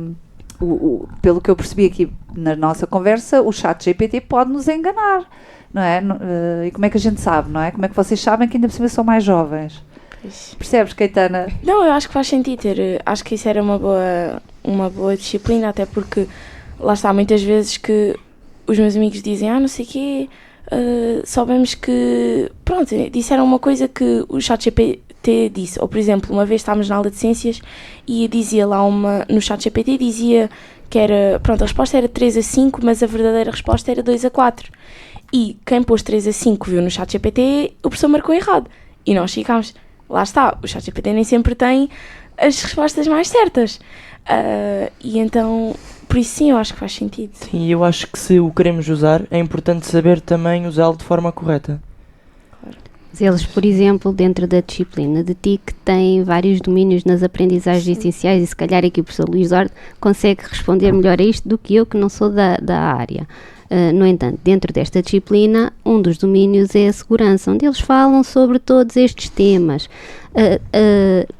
pelo que eu percebi aqui na nossa conversa, o ChatGPT pode nos enganar, não é? E como é que a gente sabe, não é? Como é que vocês sabem que ainda por cima são mais jovens? Percebes, Caetana? Não, eu acho que faz sentido ter. Acho que isso era uma boa disciplina, até porque lá está, muitas vezes que os meus amigos dizem, não sei o quê, soubemos que, pronto, disseram uma coisa que o ChatGPT disse. Ou, por exemplo, uma vez estávamos na aula de ciências e dizia lá no ChatGPT, dizia que era, pronto, a resposta era 3 a 5, mas a verdadeira resposta era 2 a 4. E quem pôs 3 a 5 viu no ChatGPT, o professor marcou errado. E nós ficámos, lá está, o ChatGPT nem sempre tem as respostas mais certas. E então, por isso sim, eu acho que faz sentido. Sim, eu acho que se o queremos usar, é importante saber também usá-lo de forma correta. Eles, por exemplo, dentro da disciplina de TIC, têm vários domínios nas aprendizagens essenciais e se calhar aqui o professor Luís Horta consegue responder melhor a isto do que eu, que não sou da área. No entanto, dentro desta disciplina, um dos domínios é a segurança, onde eles falam sobre todos estes temas.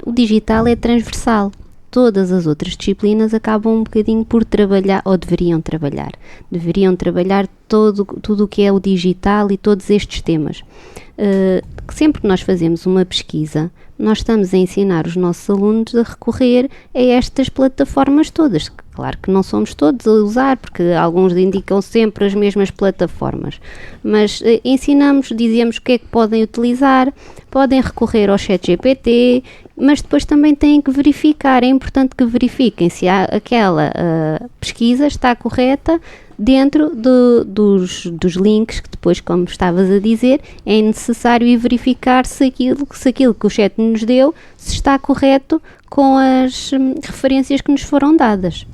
O digital é transversal. Todas as outras disciplinas acabam um bocadinho por trabalhar, ou deveriam trabalhar tudo o que é o digital e todos estes temas. Sempre que nós fazemos uma pesquisa, nós estamos a ensinar os nossos alunos a recorrer a estas plataformas todas. Claro que não somos todos a usar, porque alguns indicam sempre as mesmas plataformas, mas ensinamos, dizemos o que é que podem utilizar, podem recorrer ao ChatGPT, mas depois também têm que verificar, é importante que verifiquem se aquela pesquisa está correta dentro dos links que depois, como estavas a dizer, é necessário ir verificar se aquilo que o chat nos deu, se está correto com as referências que nos foram dadas.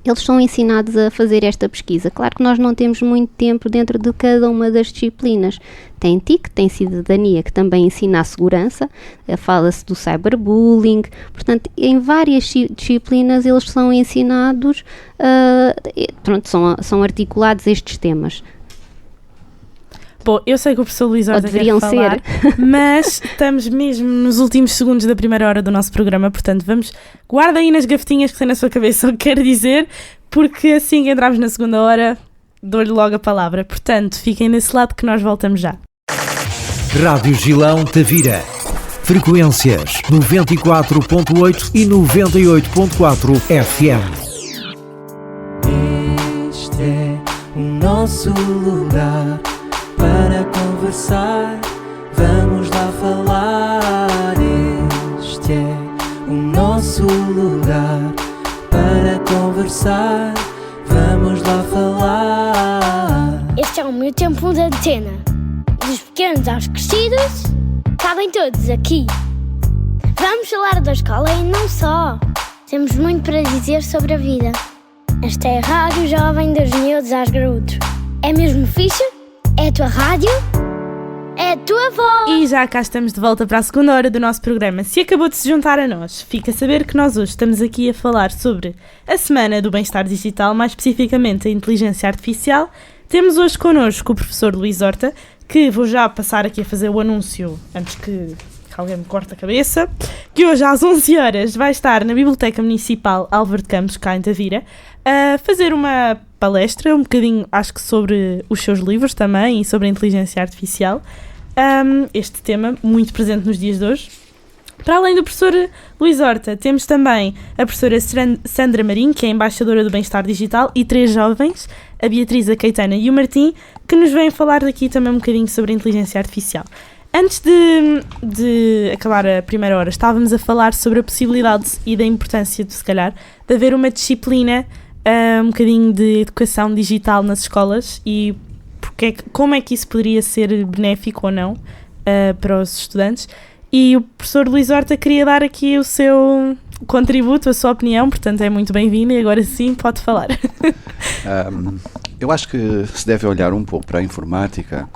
Eles são ensinados a fazer esta pesquisa. Claro que nós não temos muito tempo dentro de cada uma das disciplinas. Tem TIC, tem cidadania, que também ensina a segurança, fala-se do cyberbullying, portanto, em várias disciplinas eles são ensinados, são articulados estes temas. Bom, eu sei que o professor Luís Horta quer falar, mas estamos mesmo nos últimos segundos da primeira hora do nosso programa, portanto, guarda aí nas gavetinhas que tem na sua cabeça o que quer dizer, porque assim que entrarmos na segunda hora, dou-lhe logo a palavra. Portanto, fiquem nesse lado que nós voltamos já. Rádio Gilão Tavira. Frequências 94.8 e 98.4 FM. Este é o nosso lugar para conversar, vamos lá falar. Este é o nosso lugar para conversar, vamos lá falar. Este é o meu tempo de antena. Dos pequenos aos crescidos, cabem todos aqui. Vamos falar da escola e não só. Temos muito para dizer sobre a vida. Esta é a Rádio Jovem dos Miúdos aos Graúdos. É mesmo fixe? É a tua rádio? É a tua voz! E já cá estamos de volta para a segunda hora do nosso programa. Se acabou de se juntar a nós, fica a saber que nós hoje estamos aqui a falar sobre a Semana do Bem-Estar Digital, mais especificamente a Inteligência Artificial. Temos hoje connosco o professor Luís Horta, que vou já passar aqui a fazer o anúncio antes que alguém me corte a cabeça, que hoje às 11 horas vai estar na Biblioteca Municipal Álvaro de Campos, cá em Tavira, a fazer uma palestra, um bocadinho, acho que sobre os seus livros também e sobre a inteligência artificial. Este tema muito presente nos dias de hoje. Para além do professor Luís Horta, temos também a professora Sandra Marinho, que é embaixadora do Bem-Estar Digital, e 3 jovens, a Beatriz, a Caetana e o Martim, que nos vêm falar daqui também um bocadinho sobre a inteligência artificial. Antes de acabar a primeira hora, estávamos a falar sobre a possibilidade e da importância, se calhar, de haver uma disciplina, um bocadinho de educação digital nas escolas e como é que isso poderia ser benéfico ou não para os estudantes. E o professor Luís Horta queria dar aqui o seu contributo, a sua opinião, portanto é muito bem-vindo e agora sim pode falar. Eu acho que se deve olhar um pouco para a informática,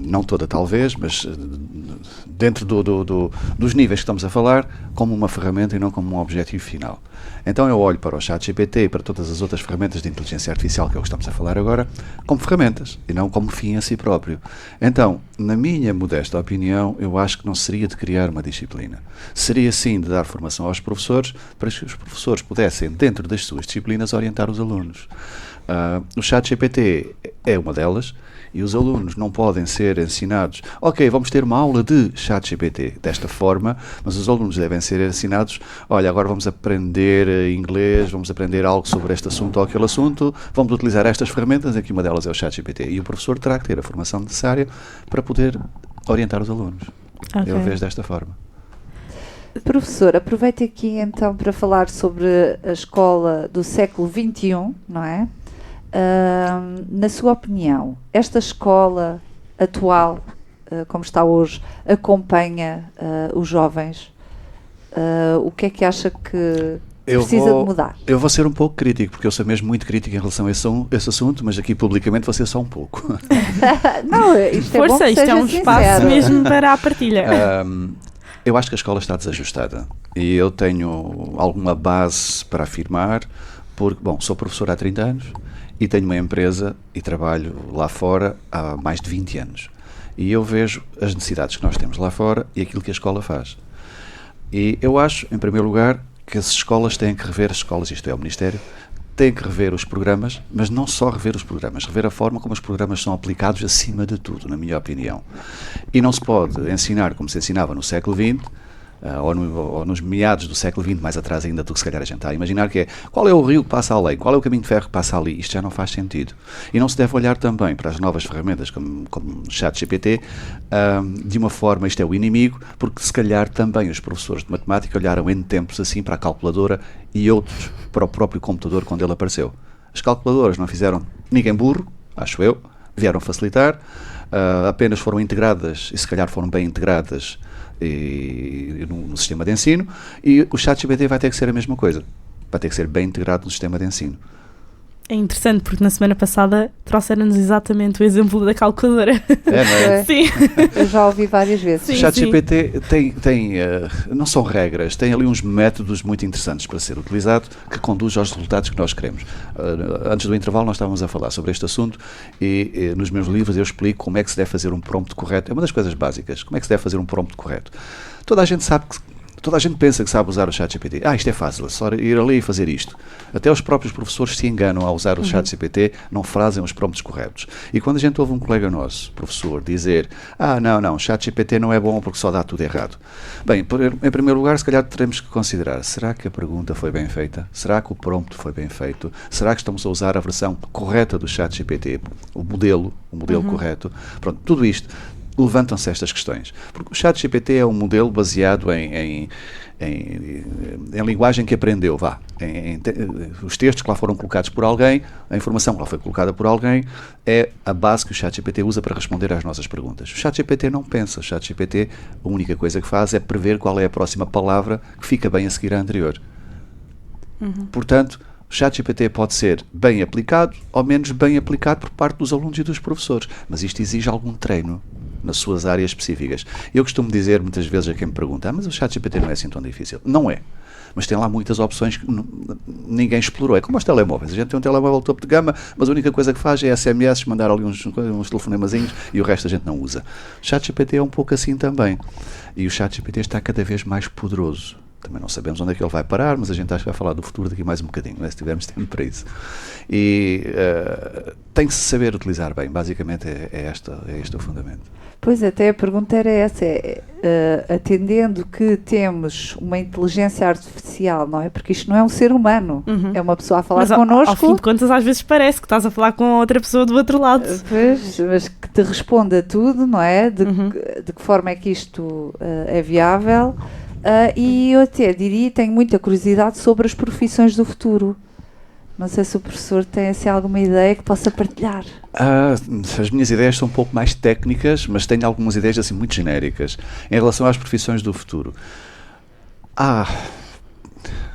não toda talvez, mas dentro dos níveis que estamos a falar, como uma ferramenta e não como um objetivo final. Então eu olho para o ChatGPT e para todas as outras ferramentas de inteligência artificial, que é o que estamos a falar agora, como ferramentas e não como fim a si próprio. Então, na minha modesta opinião, eu acho que não seria de criar uma disciplina. Seria sim de dar formação aos professores, para que os professores pudessem, dentro das suas disciplinas, orientar os alunos. O ChatGPT é uma delas, e os alunos não podem ser ensinados, ok, vamos ter uma aula de ChatGPT desta forma, mas os alunos devem ser ensinados, olha, agora vamos aprender inglês, vamos aprender algo sobre este assunto ou aquele assunto, vamos utilizar estas ferramentas, aqui uma delas é o ChatGPT, e o professor terá que ter a formação necessária para poder orientar os alunos. Okay. Eu vejo desta forma. Professor, aproveite aqui então para falar sobre a escola do século XXI, não é? Na sua opinião, esta escola atual, como está hoje, acompanha os jovens? O que é que acha que precisa de mudar? Eu vou ser um pouco crítico, porque eu sou mesmo muito crítico em relação a esse assunto, mas aqui publicamente vou ser só um pouco. Não, isto é Força, bom que isto é um seja espaço sincero. mesmo para a partilha. Eu acho que a escola está desajustada e eu tenho alguma base para afirmar, porque, bom, sou professor há 30 anos e tenho uma empresa e trabalho lá fora há mais de 20 anos. E eu vejo as necessidades que nós temos lá fora e aquilo que a escola faz. E eu acho, em primeiro lugar, que as escolas têm que rever, as escolas, isto é, o Ministério, têm que rever os programas, mas não só rever os programas, rever a forma como os programas são aplicados acima de tudo, na minha opinião. E não se pode ensinar como se ensinava no século XX, ou nos meados do século XX, mais atrás ainda do que se calhar a gente está a imaginar, que é qual é o rio que passa além, qual é o caminho de ferro que passa ali. Isto já não faz sentido. E não se deve olhar também para as novas ferramentas como o ChatGPT de uma forma, isto é o inimigo, porque se calhar também os professores de matemática olharam em tempos assim para a calculadora e outros para o próprio computador quando ele apareceu. As calculadoras não fizeram ninguém burro, acho eu, vieram facilitar, apenas foram integradas, e se calhar foram bem integradas no sistema de ensino, e o ChatGPT vai ter que ser a mesma coisa, vai ter que ser bem integrado no sistema de ensino. É interessante porque na semana passada trouxeram-nos exatamente o exemplo da calculadora. É, não é? Sim. Eu já ouvi várias vezes. O ChatGPT tem não são regras, tem ali uns métodos muito interessantes para ser utilizado que conduz aos resultados que nós queremos. Antes do intervalo nós estávamos a falar sobre este assunto e nos meus livros eu explico como é que se deve fazer um prompt correto. É uma das coisas básicas. Como é que se deve fazer um prompt correto? Toda a gente sabe que toda a gente pensa que sabe usar o ChatGPT. Isto é fácil, é só ir ali e fazer isto. Até os próprios professores se enganam ao usar o ChatGPT, não fazem os prompts corretos. E quando a gente ouve um colega nosso, professor, dizer não, o ChatGPT não é bom porque só dá tudo errado. Bem, em primeiro lugar, se calhar teremos que considerar, será que a pergunta foi bem feita? Será que o prompt foi bem feito? Será que estamos a usar a versão correta do ChatGPT? O modelo correto? Pronto, tudo isto. Levantam-se estas questões. Porque o ChatGPT é um modelo baseado em linguagem que aprendeu, os textos que lá foram colocados por alguém, a informação que lá foi colocada por alguém, é a base que o ChatGPT usa para responder às nossas perguntas. O ChatGPT não pensa. O ChatGPT, a única coisa que faz é prever qual é a próxima palavra que fica bem a seguir à anterior. Portanto, o ChatGPT pode ser bem aplicado ou menos bem aplicado por parte dos alunos e dos professores, mas isto exige algum treino nas suas áreas específicas. Eu costumo dizer muitas vezes a quem me pergunta, mas o ChatGPT não é assim tão difícil. Não é. Mas tem lá muitas opções que ninguém explorou. É como os telemóveis. A gente tem um telemóvel topo de gama, mas a única coisa que faz é SMS, mandar ali uns telefonemazinhos e o resto a gente não usa. O ChatGPT é um pouco assim também. E o ChatGPT está cada vez mais poderoso. Também não sabemos onde é que ele vai parar, mas a gente acha que vai falar do futuro daqui mais um bocadinho, se tivermos tempo para isso. E tem que se saber utilizar bem, basicamente é este o fundamento. Pois, até a pergunta era essa, atendendo que temos uma inteligência artificial, não é? Porque isto não é um ser humano, é uma pessoa a falar connosco. Ao fim de contas, às vezes parece que estás a falar com outra pessoa do outro lado. Pois, mas que te responda tudo, não é? De que forma é que isto é viável. E eu até diria, tenho muita curiosidade sobre as profissões do futuro. Não sei se o professor tem assim, alguma ideia que possa partilhar. As minhas ideias são um pouco mais técnicas, mas tenho algumas ideias assim muito genéricas. Em relação às profissões do futuro.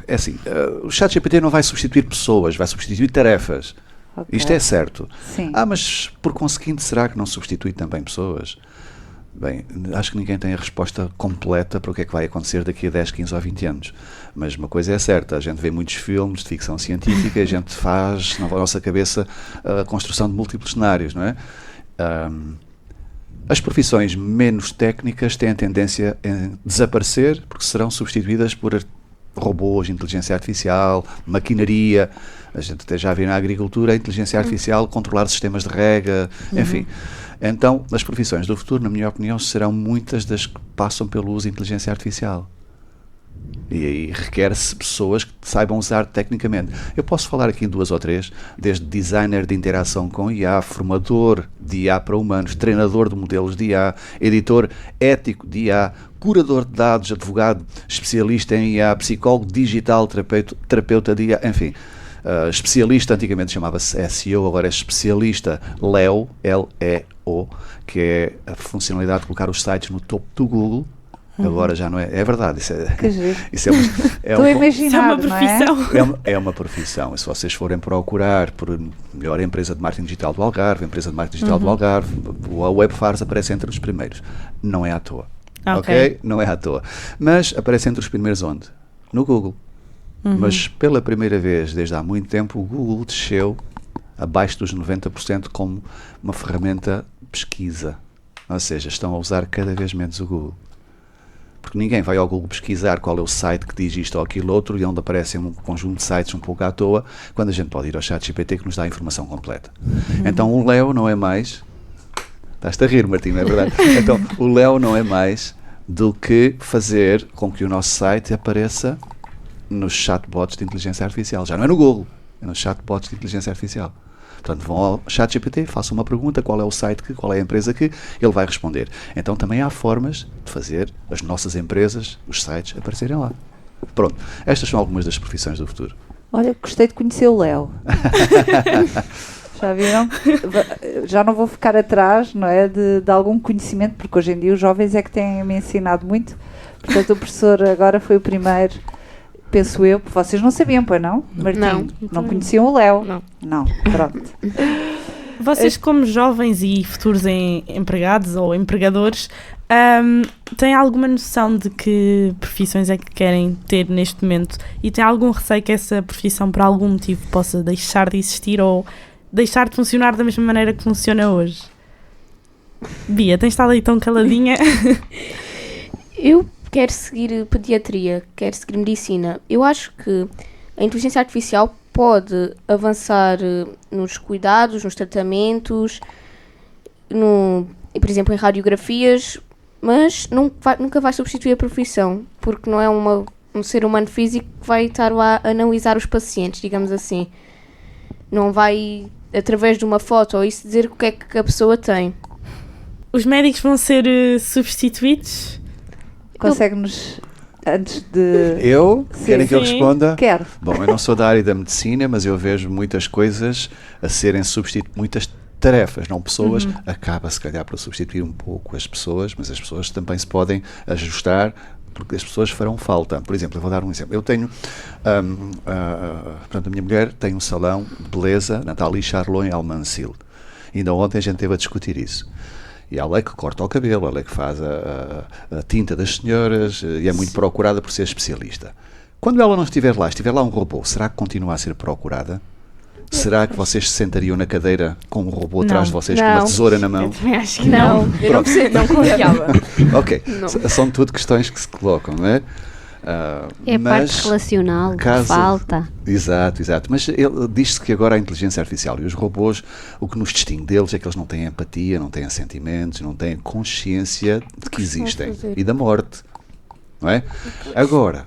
É assim, o ChatGPT não vai substituir pessoas, vai substituir tarefas. Okay. Isto é certo. Sim. Mas por conseguinte, será que não substitui também pessoas? Bem, acho que ninguém tem a resposta completa para o que é que vai acontecer daqui a 10, 15 ou 20 anos. Mas uma coisa é certa, a gente vê muitos filmes de ficção científica, a gente faz na nossa cabeça a construção de múltiplos cenários, não é? As profissões menos técnicas têm a tendência a desaparecer porque serão substituídas por robôs, inteligência artificial, maquinaria. A gente até já vê na agricultura a inteligência artificial controlar sistemas de rega, enfim. Então, as profissões do futuro, na minha opinião, serão muitas das que passam pelo uso de inteligência artificial. E aí requer-se pessoas que saibam usar tecnicamente. Eu posso falar aqui em 2 ou 3, desde designer de interação com IA, formador de IA para humanos, treinador de modelos de IA, editor ético de IA, curador de dados, advogado, especialista em IA, psicólogo digital, terapeuta de IA, enfim. Especialista, antigamente chamava-se SEO, agora é especialista LEO, L-E-O, que é a funcionalidade de colocar os sites no topo do Google. Agora já não é. É verdade. Isso é, Estou a imaginar, isso é uma profissão. É uma profissão. E se vocês forem procurar por melhor empresa de marketing digital do Algarve, empresa de marketing digital do Algarve, a Webfars aparece entre os primeiros. Não é à toa. Ok? Não é à toa. Mas aparece entre os primeiros onde? No Google. Mas pela primeira vez, desde há muito tempo, o Google desceu abaixo dos 90% como uma ferramenta de pesquisa. Ou seja, estão a usar cada vez menos o Google. Porque ninguém vai ao Google pesquisar qual é o site que diz isto ou aquilo outro e onde aparecem um conjunto de sites um pouco à toa, quando a gente pode ir ao ChatGPT que nos dá a informação completa. Então o Leo não é mais... Estás-te a rir, Martim, não é verdade? Então o Leo não é mais do que fazer com que o nosso site apareça nos chatbots de inteligência artificial. Já não é no Google, é nos chatbots de inteligência artificial. Portanto, vão ao ChatGPT, façam uma pergunta, qual é o site que, qual é a empresa que, ele vai responder. Então também há formas de fazer as nossas empresas, os sites, aparecerem lá. Pronto, estas são algumas das profissões do futuro. Olha, gostei de conhecer o Leo. Já viram? Já não vou ficar atrás, não é, de algum conhecimento, porque hoje em dia os jovens é que têm-me ensinado muito. Portanto, o professor agora foi o primeiro... Penso eu, porque vocês não sabiam, pois não? Martim, não conheciam o Leo? Não, pronto. Vocês, como jovens e futuros empregados ou empregadores, têm alguma noção de que profissões é que querem ter neste momento? E têm algum receio que essa profissão, por algum motivo, possa deixar de existir ou deixar de funcionar da mesma maneira que funciona hoje? Bia, tens estado aí tão caladinha? Eu quero seguir pediatria, quero seguir medicina. Eu acho que a inteligência artificial pode avançar nos cuidados, nos tratamentos, por exemplo, em radiografias, mas nunca vai substituir a profissão, porque não é um ser humano físico que vai estar lá a analisar os pacientes, digamos assim. Não vai, através de uma foto ou isso, dizer o que é que a pessoa tem. Os médicos vão ser substituídos? Consegue-nos, antes de... Querem que eu responda? Quero. Bom, eu não sou da área da medicina, mas eu vejo muitas coisas a serem substituídas, muitas tarefas, não pessoas, acaba se calhar por substituir um pouco as pessoas, mas as pessoas também se podem ajustar, porque as pessoas farão falta. Por exemplo, eu vou dar um exemplo. Eu tenho, portanto, a minha mulher tem um salão de beleza, Nathalie Charlot, em Almancil. Ainda ontem a gente esteve a discutir isso. E ela é que corta o cabelo, ela é que faz a tinta das senhoras e é muito procurada por ser especialista. Quando ela não estiver lá um robô, será que continua a ser procurada? Será que vocês se sentariam na cadeira com um robô atrás de vocês com uma tesoura na mão? Eu também acho que não. Eu não confiava. Ok, são tudo questões que se colocam, não é? É a parte relacional, falta. Exato. Mas diz-se que agora a inteligência artificial e os robôs, o que nos distingue deles é que eles não têm empatia, não têm sentimentos, não têm consciência de que existem e da morte, não é? Agora,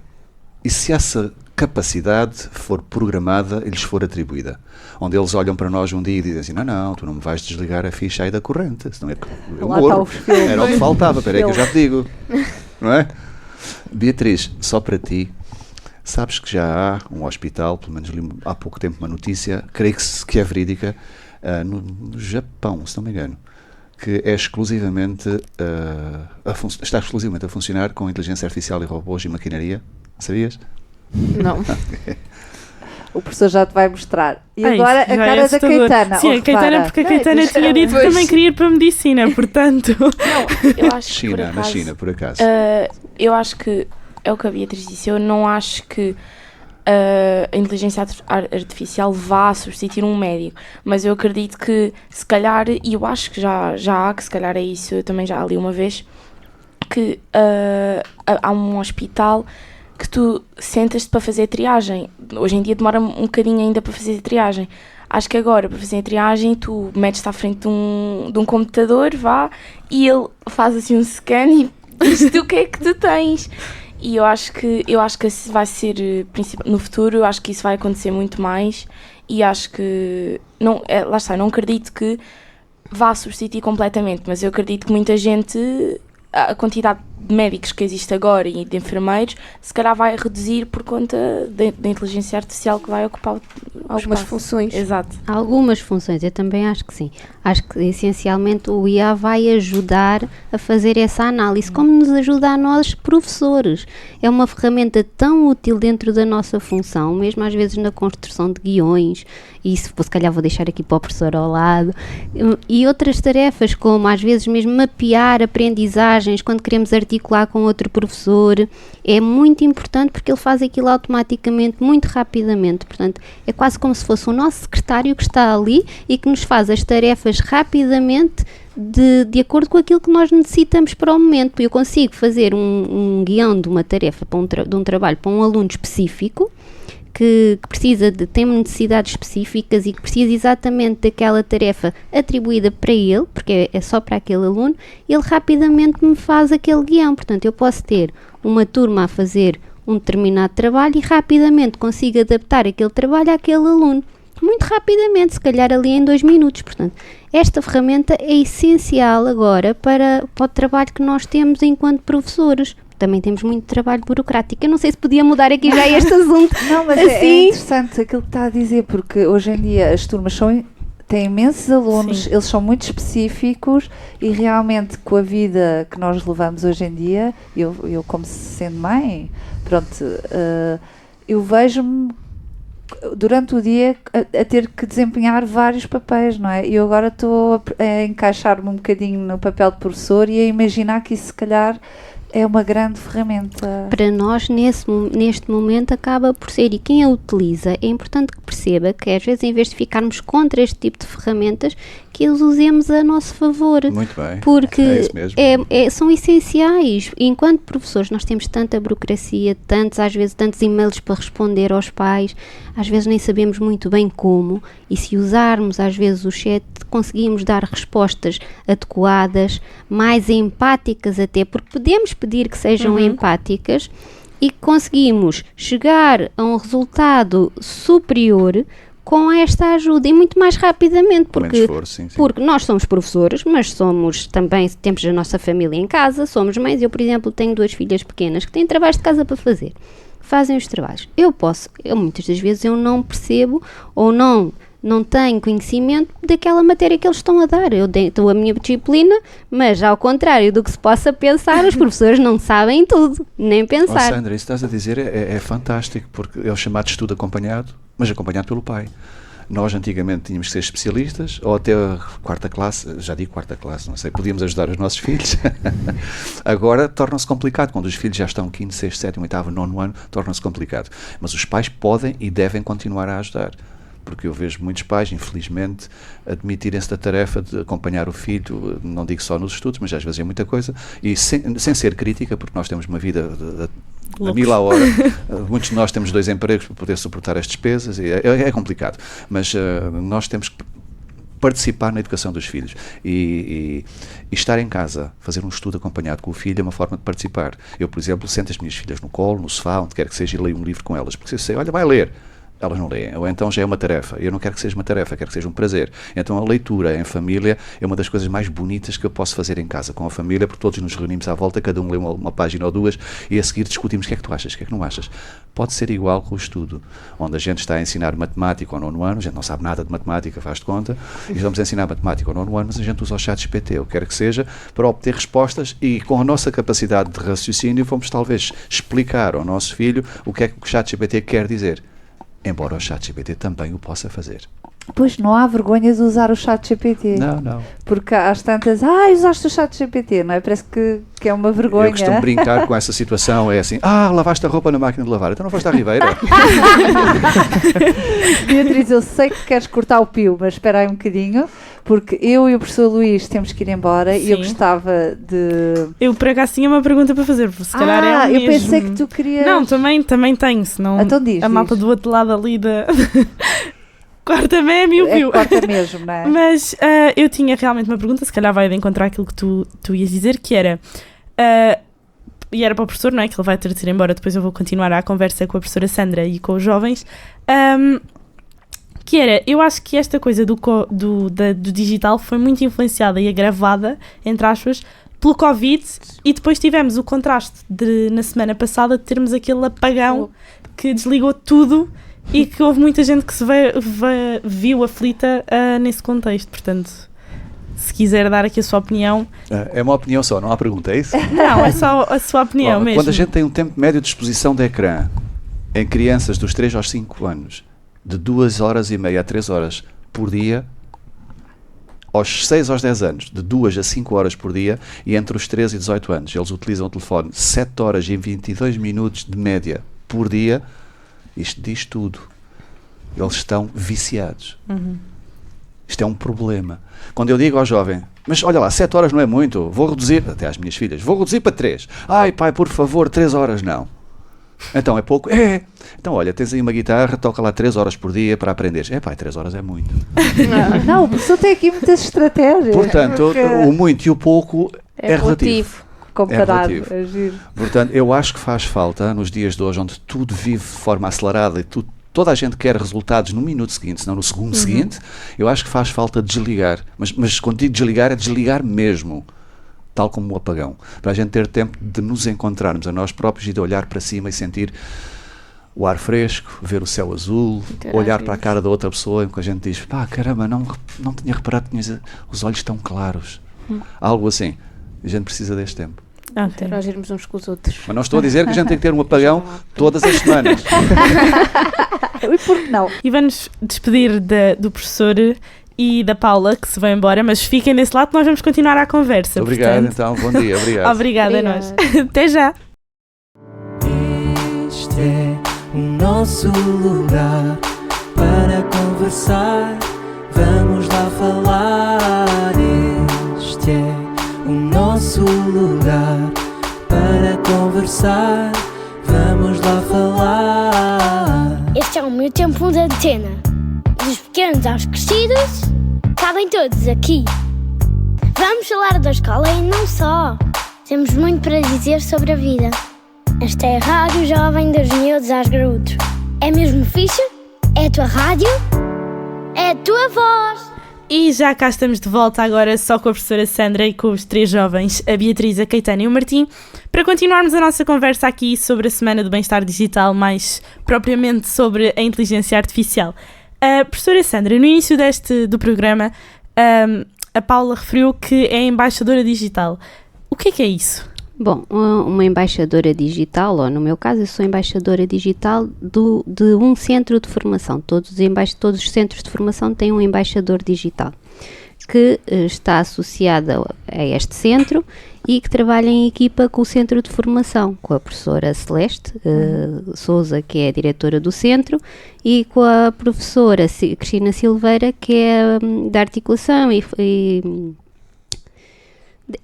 e se essa capacidade for programada e lhes for atribuída, onde eles olham para nós um dia e dizem assim, não, tu não me vais desligar a ficha aí da corrente, senão eu morro. Era o que faltava, espera aí que eu já te digo, não é? Beatriz, só para ti, sabes que já há um hospital, pelo menos li há pouco tempo uma notícia, creio que é verídica, no Japão, se não me engano, que é exclusivamente, está exclusivamente a funcionar com inteligência artificial e robôs e maquinaria. Sabias? Não. O professor já te vai mostrar. E agora a cara da Caetana. Sim, a Caetana, porque a Caetana tinha dito que também queria ir para a medicina, portanto... Não, eu acho que na China, por acaso. Eu acho que, é o que a Beatriz disse, eu não acho que a inteligência artificial vá substituir um médico, mas eu acredito que, se calhar, e eu acho que já há, que se calhar é isso, eu também já li uma vez, que há um hospital que tu sentas-te para fazer triagem. Hoje em dia demora um bocadinho ainda para fazer triagem. Acho que agora, para fazer a triagem, tu metes-te à frente de um computador, e ele faz assim um scan e diz-te o que é que tu tens. E eu acho que vai ser, no futuro, eu acho que isso vai acontecer muito mais, e acho que, lá está, não acredito que vá substituir completamente, mas eu acredito que muita gente, a quantidade de médicos que existe agora e de enfermeiros, se calhar vai reduzir por conta da inteligência artificial que vai ocupar algumas funções. Exato. Algumas funções, eu também acho que sim. Acho que essencialmente o IA vai ajudar a fazer essa análise, como nos ajuda a nós, professores. É uma ferramenta tão útil dentro da nossa função, mesmo às vezes na construção de guiões, e isso se calhar vou deixar aqui para o professor ao lado, e outras tarefas como às vezes mesmo mapear aprendizagens quando queremos articular com outro professor, é muito importante porque ele faz aquilo automaticamente, muito rapidamente. Portanto, é quase como se fosse o nosso secretário que está ali e que nos faz as tarefas rapidamente de acordo com aquilo que nós necessitamos para o momento. Eu consigo fazer um guião de uma tarefa, de um trabalho para um aluno específico, que tem necessidades específicas e que precisa exatamente daquela tarefa atribuída para ele, porque é só para aquele aluno, ele rapidamente me faz aquele guião. Portanto, eu posso ter uma turma a fazer um determinado trabalho e rapidamente consigo adaptar aquele trabalho àquele aluno. Muito rapidamente, se calhar ali em 2 minutos. Portanto, esta ferramenta é essencial agora para o trabalho que nós temos enquanto professores. Também temos muito trabalho burocrático. Eu não sei se podia mudar aqui já este assunto. Não, mas assim. É interessante aquilo que está a dizer, porque hoje em dia as turmas têm imensos alunos, Sim. Eles são muito específicos e realmente com a vida que nós levamos hoje em dia, eu como sendo mãe, pronto, eu vejo-me durante o dia a ter que desempenhar vários papéis, não é? E eu agora estou a encaixar-me um bocadinho no papel de professor e a imaginar que isso se calhar é uma grande ferramenta. Para nós, neste momento, acaba por ser, e quem a utiliza, é importante que perceba que às vezes, em vez de ficarmos contra este tipo de ferramentas, que os usemos a nosso favor. Muito bem. Porque é isso mesmo. São essenciais. Enquanto professores, nós temos tanta burocracia, às vezes tantos e-mails para responder aos pais, às vezes nem sabemos muito bem como, e se usarmos às vezes o chat, conseguimos dar respostas adequadas, mais empáticas até, porque podemos pedir que sejam empáticas e conseguimos chegar a um resultado superior com esta ajuda e muito mais rapidamente, porque nós somos professores, mas também temos a nossa família em casa, somos mães. Eu, por exemplo, tenho 2 filhas pequenas que têm trabalhos de casa para fazer, fazem os trabalhos. Muitas das vezes eu não percebo ou não tenho conhecimento daquela matéria que eles estão a dar. Eu dou a minha disciplina, mas ao contrário do que se possa pensar, os professores não sabem tudo, nem pensar. Sandra, isso que estás a dizer é fantástico, porque é o chamado estudo acompanhado, mas acompanhado pelo pai. Nós antigamente tínhamos que ser especialistas, ou até a 4ª classe, já digo 4ª classe, não sei, podíamos ajudar os nossos filhos. Agora torna-se complicado, quando os filhos já estão 5º, 6º, 7º, 8º, 9º ano, torna-se complicado. Mas os pais podem e devem continuar a ajudar. Porque eu vejo muitos pais, infelizmente, admitirem-se da tarefa de acompanhar o filho, não digo só nos estudos, mas às vezes é muita coisa, e sem ser crítica, porque nós temos uma vida a 1000 a hora, muitos de nós temos 2 empregos para poder suportar as despesas, e é complicado, mas nós temos que participar na educação dos filhos e estar em casa, fazer um estudo acompanhado com o filho é uma forma de participar. Eu, por exemplo, sento as minhas filhas no colo, no sofá, onde quer que seja, e leio um livro com elas, porque eu sei, olha, vai ler. Elas não leem, ou então já é uma tarefa. Eu não quero que seja uma tarefa, quero que seja um prazer. Então a leitura em família é uma das coisas mais bonitas que eu posso fazer em casa com a família, porque todos nos reunimos à volta, cada um lê uma página ou 2 e a seguir discutimos o que é que tu achas, o que é que não achas. Pode ser igual com o estudo, onde a gente está a ensinar matemática ao 9º ano, a gente não sabe nada de matemática, faz de conta, e vamos ensinar matemática ao 9º ano, mas a gente usa o ChatGPT, eu quero que seja para obter respostas e com a nossa capacidade de raciocínio vamos talvez explicar ao nosso filho o que é que o ChatGPT quer dizer. Embora o ChatGPT também o possa fazer. Pois, não há vergonha de usar o ChatGPT. Não. Porque às tantas, usaste o ChatGPT, não é? Parece que é uma vergonha. Eu costumo brincar com essa situação, é assim, lavaste a roupa na máquina de lavar, então não foste à Ribeira. Beatriz, eu sei que queres cortar o pio, mas espera aí um bocadinho, porque eu e o professor Luís temos que ir embora. Sim. E eu gostava de... Eu, por acaso, tinha uma pergunta para fazer, porque se calhar é o mesmo. Eu pensei que tu querias... Não, também tenho, senão então diz. Malta do outro lado ali da... Corta-me a mim o pio. Corta mesmo, não é? Mas eu tinha realmente uma pergunta, se calhar vai de encontrar aquilo que tu ias dizer, que era... e era para o professor, não é? Que ele vai ter de ir embora, depois eu vou continuar a conversa com a professora Sandra e com os jovens. Que era, eu acho que esta coisa do digital foi muito influenciada e agravada, entre aspas, pelo Covid, e depois tivemos o contraste na semana passada de termos aquele apagão que desligou tudo e que houve muita gente que se viu aflita nesse contexto. Portanto, se quiser dar aqui a sua opinião. É uma opinião só, não há pergunta, é isso? Não, é só a sua opinião mesmo. Quando a gente tem um tempo médio de exposição de ecrã em crianças dos 3 aos 5 anos, de 2 horas e meia a 3 horas por dia, aos 6 aos 10 anos, de 2 a 5 horas por dia, e entre os 13 e 18 anos, eles utilizam o telefone 7 horas e 22 minutos de média por dia, isto diz tudo. Eles estão viciados. Isto é um problema. Quando eu digo ao jovem, mas olha lá, 7 horas não é muito, vou reduzir, até às minhas filhas, vou reduzir para 3. Ai pai, por favor, 3 horas não. Então é pouco? É. Então olha, tens aí uma guitarra, toca lá 3 horas por dia para aprenderes. É pai, 3 horas é muito. Não, o professor tem aqui muitas estratégias. Portanto, o muito e o pouco é relativo. Comparado. É relativo. Portanto, eu acho que faz falta, nos dias de hoje, onde tudo vive de forma acelerada e toda a gente quer resultados no minuto seguinte, se não no segundo seguinte, eu acho que faz falta desligar. Mas quando digo desligar, é desligar mesmo. Tal como o apagão. Para a gente ter tempo de nos encontrarmos a nós próprios e de olhar para cima e sentir o ar fresco, ver o céu azul, olhar para a cara da outra pessoa em que a gente diz, pá, caramba, não tinha reparado que tinha os olhos tão claros. Algo assim. A gente precisa deste tempo. Interagirmos uns com os outros. Mas não estou a dizer que a gente tem que ter um apagão todas as semanas. E por que não? E vamos despedir do professor e da Paula, que se vai embora, mas fiquem desse lado que nós vamos continuar a conversa. Obrigado, portanto. então. Bom dia. Obrigado. Obrigada a nós. Até já. Este é o nosso lugar para conversar. Vamos lá falar. Este é o nosso lugar para conversar. Vamos lá falar. Este é o meu tempo de antena. Dos pequenos aos crescidos, cabem todos aqui. Vamos falar da escola e não só. Temos muito para dizer sobre a vida. Esta é a Rádio Jovem dos Miúdos aos Graúdos. É mesmo fixe? É a tua rádio? É a tua voz. E já cá estamos de volta agora só com a professora Sandra e com os 3 jovens, a Beatriz, a Caetana e o Martim, para continuarmos a nossa conversa aqui sobre a Semana do Bem-Estar Digital, mais propriamente sobre a inteligência artificial. Professora Sandra, no início do programa, a Paula referiu que é embaixadora digital. O que é isso? Bom, uma embaixadora digital, ou no meu caso eu sou embaixadora digital de um centro de formação. Todos os centros de formação têm um embaixador digital que está associado a este centro e que trabalha em equipa com o centro de formação, com a professora Celeste Sousa, que é a diretora do centro, e com a professora Cristina Silveira, que é da articulação e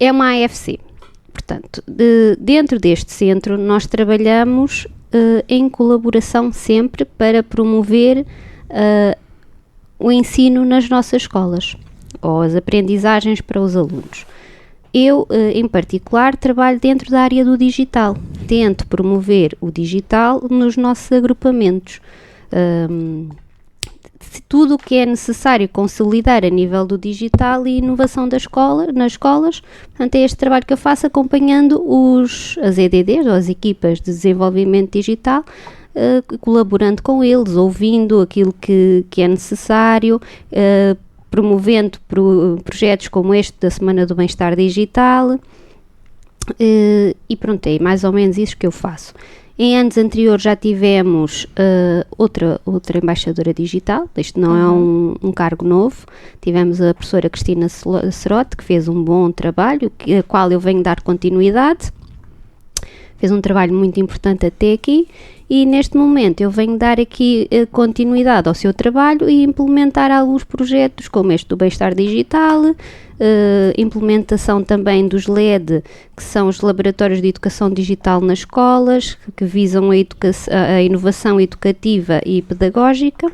é uma AFC. Portanto, dentro deste centro nós trabalhamos em colaboração sempre para promover o ensino nas nossas escolas, ou as aprendizagens para os alunos. Eu, em particular, trabalho dentro da área do digital. Tento promover o digital nos nossos agrupamentos. Tudo o que é necessário consolidar a nível do digital e inovação nas escolas, portanto é este trabalho que eu faço acompanhando as EDDs, ou as equipas de desenvolvimento digital, colaborando com eles, ouvindo aquilo que é necessário, promovendo projetos como este da Semana do Bem-Estar Digital, e pronto, é mais ou menos isso que eu faço. Em anos anteriores já tivemos outra embaixadora digital, isto não é um cargo novo, tivemos a professora Cristina Cerote, que fez um bom trabalho, a qual eu venho dar continuidade, fez um trabalho muito importante até aqui, e neste momento eu venho dar aqui continuidade ao seu trabalho e implementar alguns projetos como este do bem-estar digital, implementação também dos LED, que são os laboratórios de educação digital nas escolas, que visam a inovação educativa e pedagógica.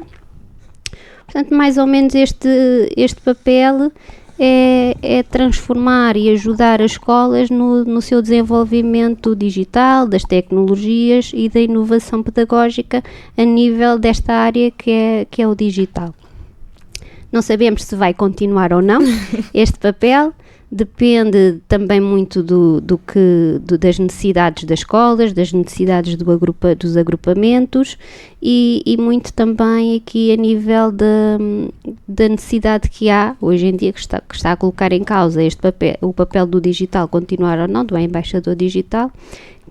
Portanto, mais ou menos este papel é transformar e ajudar as escolas no seu desenvolvimento digital, das tecnologias e da inovação pedagógica a nível desta área que é o digital. Não sabemos se vai continuar ou não este papel, Depende também muito das necessidades das escolas, das necessidades dos agrupamentos e muito também aqui a nível da necessidade que há hoje em dia, que está a colocar em causa o papel do digital continuar ou não, do embaixador digital,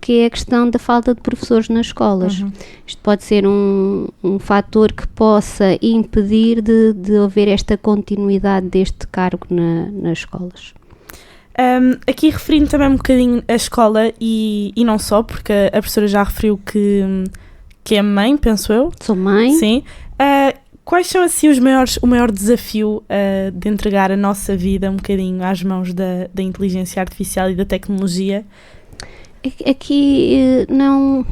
que é a questão da falta de professores nas escolas. Isto pode ser um fator que possa impedir de haver esta continuidade deste cargo nas escolas. Aqui referindo também um bocadinho a escola e não só, porque a professora já referiu que é mãe, penso eu. Sou mãe. Sim. Quais são assim o maior desafio de entregar a nossa vida um bocadinho às mãos da inteligência artificial e da tecnologia? Aqui não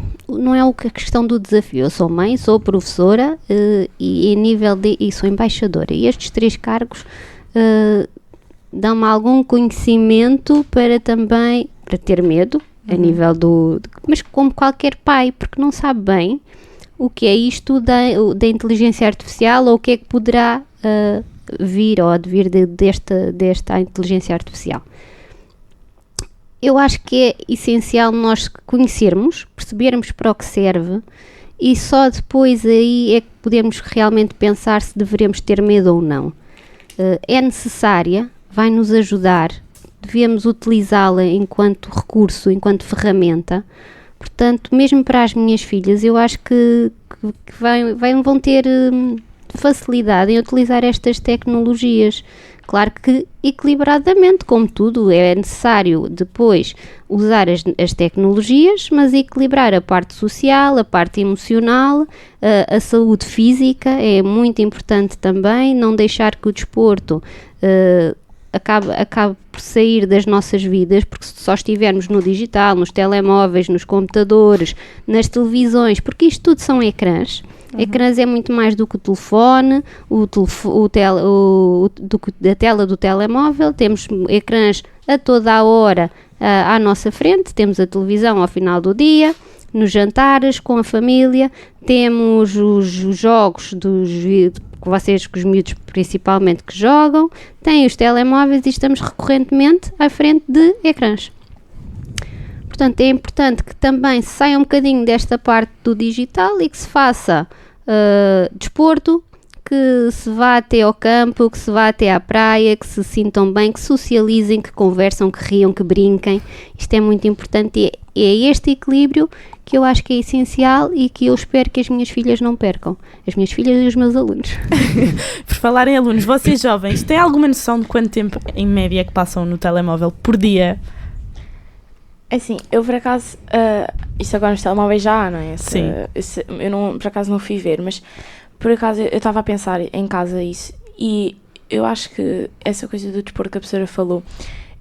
é a questão do desafio. Eu sou mãe, sou professora e sou embaixadora. E estes 3 cargos dão-me algum conhecimento para ter medo, a nível mas como qualquer pai, porque não sabe bem o que é isto da inteligência artificial ou o que é que poderá vir ou advir desta inteligência artificial. Eu acho que é essencial nós conhecermos, percebermos para o que serve e só depois aí é que podemos realmente pensar se devemos ter medo ou não. É necessária, vai nos ajudar, devemos utilizá-la enquanto recurso, enquanto ferramenta. Portanto, mesmo para as minhas filhas, eu acho que vão ter facilidade em utilizar estas tecnologias. Claro que equilibradamente, como tudo, é necessário depois usar as tecnologias, mas equilibrar a parte social, a parte emocional, a saúde física é muito importante também, não deixar que o desporto acabe por sair das nossas vidas, porque se só estivermos no digital, nos telemóveis, nos computadores, nas televisões, porque isto tudo são ecrãs. Ecrãs é muito mais do que o telefone, da tela do telemóvel. Temos ecrãs a toda a hora à nossa frente, temos a televisão ao final do dia, nos jantares, com a família, temos os jogos que os miúdos principalmente que jogam, têm os telemóveis e estamos recorrentemente à frente de ecrãs. Portanto, é importante que também se saia um bocadinho desta parte do digital e que se faça desporto, que se vá até ao campo, que se vá até à praia, que se sintam bem, que socializem, que conversam, que riam, que brinquem. Isto é muito importante e é este equilíbrio que eu acho que é essencial e que eu espero que as minhas filhas não percam. As minhas filhas e os meus alunos. Por falar em alunos, vocês jovens, têm alguma noção de quanto tempo em média que passam no telemóvel por dia? Assim, eu por acaso, isso agora nos telemóveis já há, não é? Sim. Eu por acaso não fui ver, mas por acaso eu estava a pensar em casa isso e eu acho que essa coisa do desporto que a professora falou,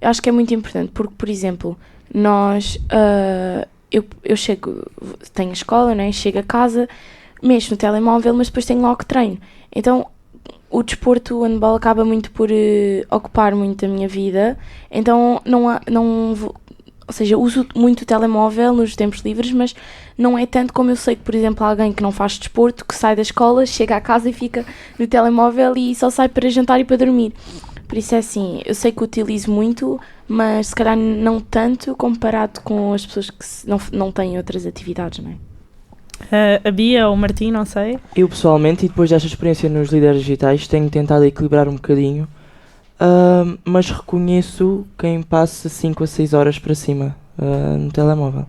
eu acho que é muito importante porque, por exemplo, nós, eu chego, tenho escola, não é? Chego a casa, mexo no telemóvel, mas depois tenho logo treino. Então, o desporto, o handball acaba muito por ocupar muito a minha vida, então ou seja, uso muito o telemóvel nos tempos livres, mas não é tanto como eu sei que, por exemplo, alguém que não faz desporto, que sai da escola, chega à casa e fica no telemóvel e só sai para jantar e para dormir. Por isso é assim, eu sei que utilizo muito, mas se calhar não tanto comparado com as pessoas que não têm outras atividades, não é? A Bia ou o Martim, não sei. Eu pessoalmente, e depois desta experiência nos líderes digitais, tenho tentado equilibrar um bocadinho. Mas reconheço quem passa 5 a 6 horas para cima no telemóvel.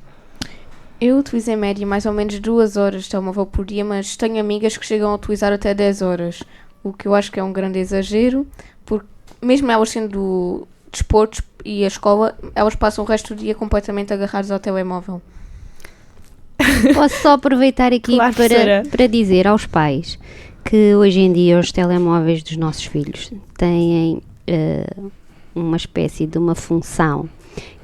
Eu utilizo em média mais ou menos 2 horas de telemóvel por dia, mas tenho amigas que chegam a utilizar até 10 horas, o que eu acho que é um grande exagero, porque mesmo elas sendo desportos e a escola, elas passam o resto do dia completamente agarradas ao telemóvel. Posso só aproveitar aqui claro, para dizer aos pais que hoje em dia os telemóveis dos nossos filhos têm uma espécie de uma função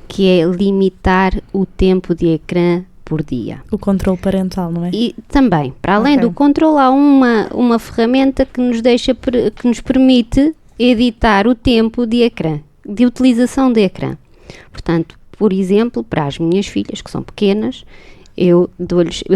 que é limitar o tempo de ecrã por dia. O controle parental, não é? E também, para além do controle, há uma ferramenta que nos permite editar o tempo de ecrã, de utilização de ecrã. Portanto, por exemplo, para as minhas filhas que são pequenas, eu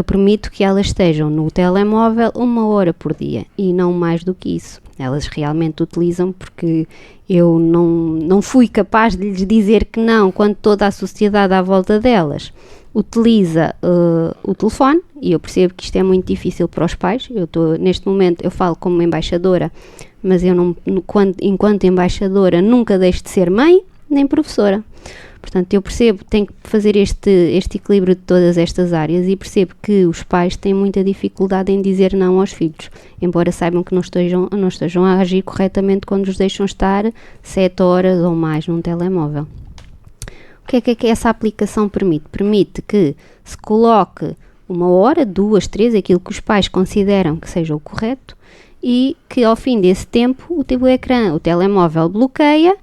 permito que elas estejam no telemóvel 1 hora por dia e não mais do que isso. Elas realmente utilizam, porque eu não fui capaz de lhes dizer que não, quando toda a sociedade à volta delas utiliza o telefone, e eu percebo que isto é muito difícil para os pais. Neste momento eu falo como embaixadora, mas eu enquanto embaixadora nunca deixo de ser mãe nem professora. Portanto, eu percebo, tenho que fazer este equilíbrio de todas estas áreas, e percebo que os pais têm muita dificuldade em dizer não aos filhos, embora saibam que não estejam a agir corretamente quando os deixam estar 7 horas ou mais num telemóvel. O que é que essa aplicação permite? Permite que se coloque 1 hora, 2, 3, aquilo que os pais consideram que seja o correto, e que ao fim desse tempo o telemóvel bloqueia,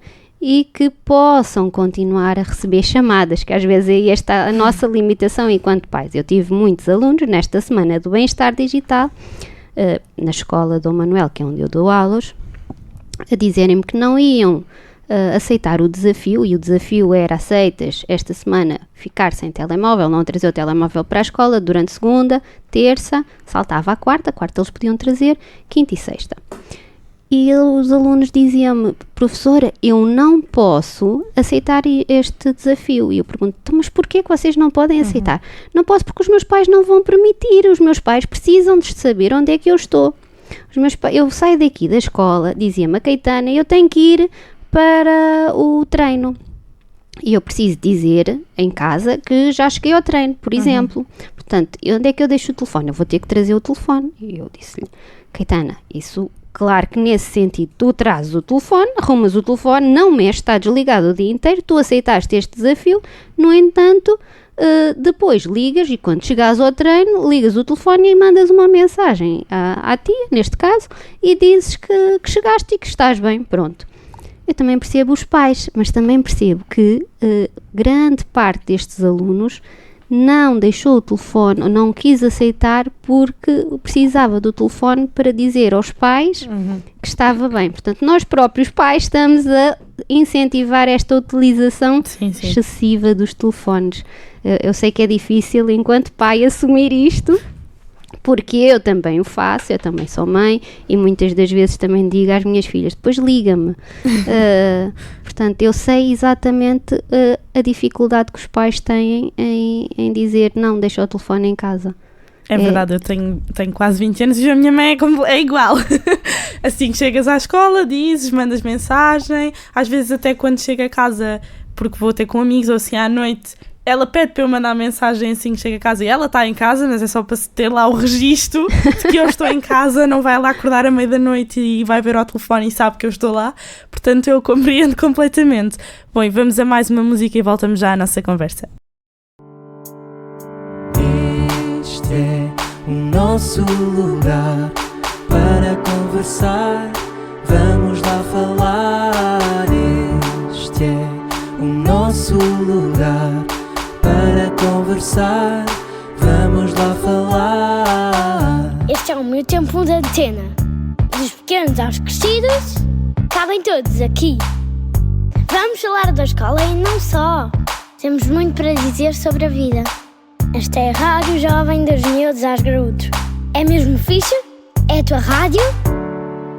e que possam continuar a receber chamadas, que às vezes aí está a nossa limitação enquanto pais. Eu tive muitos alunos nesta semana do Bem-Estar Digital, na escola Dom Manuel, que é onde eu dou aulas, a dizerem-me que não iam aceitar o desafio, e o desafio era: aceitas esta semana ficar sem telemóvel, não trazer o telemóvel para a escola durante segunda, terça, saltava a quarta eles podiam trazer quinta e sexta. E os alunos diziam-me: professora, eu não posso aceitar este desafio. E eu pergunto: mas porquê que vocês não podem aceitar? Não posso porque os meus pais não vão permitir, os meus pais precisam de saber onde é que eu estou. Eu saio daqui da escola, dizia-me a Caetana, eu tenho que ir para o treino. E eu preciso dizer em casa que já cheguei ao treino, por exemplo. Portanto, onde é que eu deixo o telefone? Eu vou ter que trazer o telefone. E eu disse-lhe: Caetana, isso... Claro que nesse sentido tu trazes o telefone, arrumas o telefone, não mexes, está desligado o dia inteiro, tu aceitaste este desafio, no entanto, depois ligas, e quando chegares ao treino, ligas o telefone e mandas uma mensagem à tia, neste caso, e dizes que chegaste e que estás bem, pronto. Eu também percebo os pais, mas também percebo que grande parte destes alunos não deixou o telefone, ou não quis aceitar, porque precisava do telefone para dizer aos pais que estava bem. Portanto, nós próprios pais estamos a incentivar esta utilização excessiva dos telefones. Eu sei que é difícil, enquanto pai, assumir isto, porque eu também o faço, eu também sou mãe, e muitas das vezes também digo às minhas filhas: depois liga-me. Portanto, eu sei exatamente a dificuldade que os pais têm em dizer não, deixa o telefone em casa. É verdade, eu tenho quase 20 anos e a minha mãe é igual. Assim que chegas à escola, dizes, mandas mensagem, às vezes até quando chego a casa, porque vou ter com amigos ou assim à noite, ela pede para eu mandar mensagem assim que chega a casa, e ela está em casa, mas é só para ter lá o registro de que eu estou em casa, não vai lá acordar à meia da noite e vai ver ao telefone e sabe que eu estou lá. Portanto, eu compreendo completamente. Bom, e vamos a mais uma música e voltamos já à nossa conversa. Este é o nosso lugar para conversar, vamos lá falar. Este é o nosso lugar para conversar, vamos lá falar. Este é o meu tempo de antena. Dos pequenos aos crescidos, cabem todos aqui. Vamos falar da escola e não só. Temos muito para dizer sobre a vida. Esta é a Rádio Jovem dos Miúdos aos Graúdos. É mesmo fixe? É a tua rádio?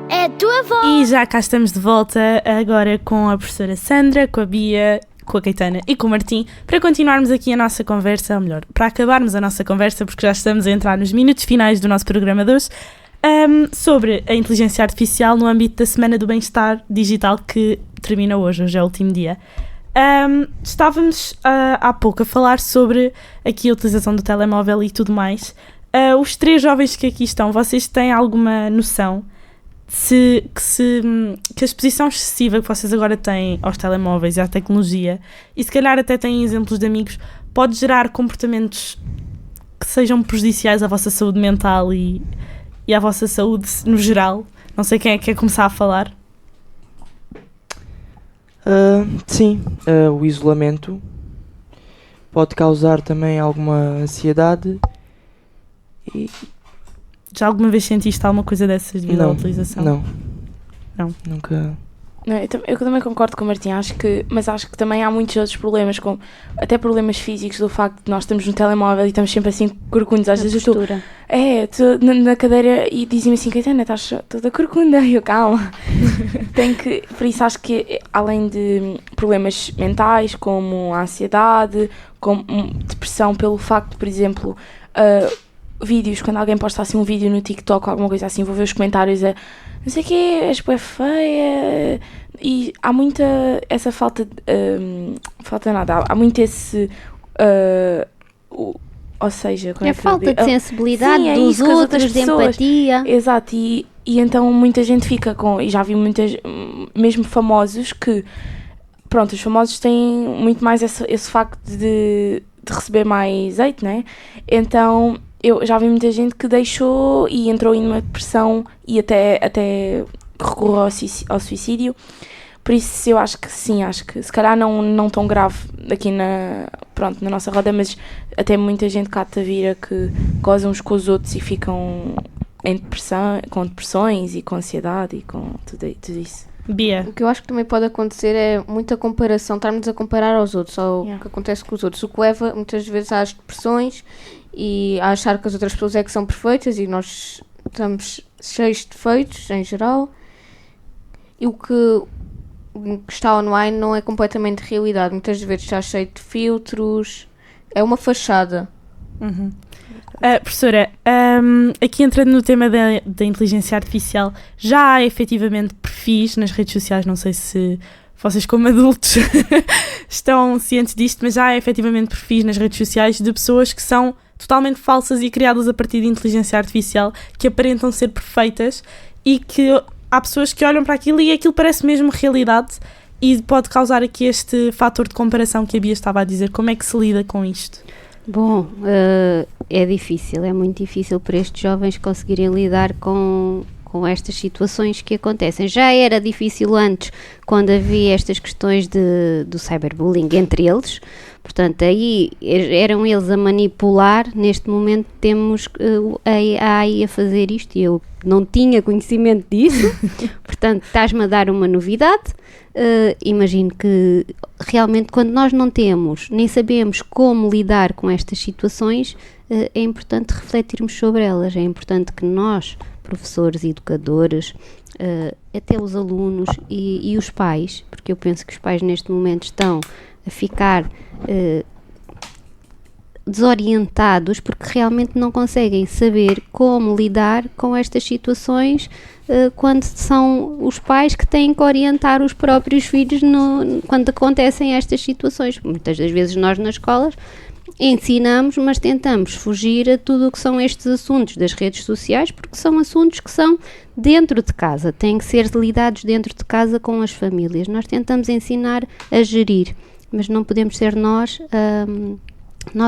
É a tua voz. E já cá estamos de volta, agora com a professora Sandra, com a Bia, com a Caetana e com o Martim, para continuarmos aqui a nossa conversa, ou melhor, para acabarmos a nossa conversa, porque já estamos a entrar nos minutos finais do nosso programa de hoje, sobre a inteligência artificial no âmbito da Semana do Bem-Estar Digital, que termina hoje é o último dia. Estávamos há pouco a falar sobre aqui a utilização do telemóvel e tudo mais. Os 3 jovens que aqui estão, vocês têm alguma noção que a exposição excessiva que vocês agora têm aos telemóveis e à tecnologia, e se calhar até têm exemplos de amigos, pode gerar comportamentos que sejam prejudiciais à vossa saúde mental e à vossa saúde no geral? Não sei quem é que quer começar a falar. Sim, o isolamento pode causar também alguma ansiedade. E já alguma vez sentiste alguma coisa dessas devido à utilização? Não. Nunca Não, eu também concordo com o Martim, mas acho que também há muitos outros problemas, como até problemas físicos, do facto de nós estamos no telemóvel e estamos sempre assim corcundos. Às vezes eu estou na cadeira e dizem-me assim, Caetana, estás toda corcunda, e eu, calma. Por isso acho que além de problemas mentais, como a ansiedade, como depressão pelo facto, por exemplo, vídeos, quando alguém posta assim um vídeo no TikTok ou alguma coisa assim, vou ver os comentários não sei o quê, és bué feia, e há muita essa falta há muito esse ou seja, a falta de sensibilidade dos outros, de empatia. Exato, e então muita gente fica com, e já vi muitas, mesmo famosos, que pronto, os famosos têm muito mais esse facto de receber mais hate, né? Então eu já vi muita gente que deixou e entrou em uma depressão e até recorreu ao suicídio. Por isso eu acho que sim, acho que se calhar não tão grave aqui na nossa roda, mas até muita gente cá de Tavira que gozam uns com os outros e ficam em depressão, com depressões e com ansiedade e com tudo isso. Bia. O que eu acho que também pode acontecer é muita comparação, estarmos a comparar aos outros, ao que acontece com os outros, o que leva muitas vezes às depressões e a achar que as outras pessoas é que são perfeitas e nós estamos cheios de defeitos em geral, e o que está online não é completamente realidade, muitas vezes está cheio de filtros, é uma fachada. Professora, aqui entrando no tema da inteligência artificial, já há efetivamente perfis nas redes sociais, não sei se vocês como adultos estão cientes disto, mas já há efetivamente perfis nas redes sociais de pessoas que são totalmente falsas e criadas a partir de inteligência artificial, que aparentam ser perfeitas, e que há pessoas que olham para aquilo e aquilo parece mesmo realidade, e pode causar aqui este fator de comparação que a Bia estava a dizer. Como é que se lida com isto? Bom, é difícil, é muito difícil para estes jovens conseguirem lidar com estas situações que acontecem. Já era difícil antes, quando havia estas questões do cyberbullying entre eles, portanto aí eram eles a manipular. Neste momento temos a AI a fazer isto e eu não tinha conhecimento disso, portanto estás-me a dar uma novidade. Imagino que realmente quando nós não temos, nem sabemos como lidar com estas situações, é importante refletirmos sobre elas, é importante que nós, professores, educadores, até os alunos e os pais, porque eu penso que os pais neste momento estão a ficar desorientados porque realmente não conseguem saber como lidar com estas situações quando são os pais que têm que orientar os próprios filhos quando acontecem estas situações. Muitas das vezes nós nas escolas ensinamos, mas tentamos fugir a tudo o que são estes assuntos das redes sociais, porque são assuntos que são dentro de casa, têm que ser lidados dentro de casa com as famílias. Nós tentamos ensinar a gerir, mas não podemos ser nós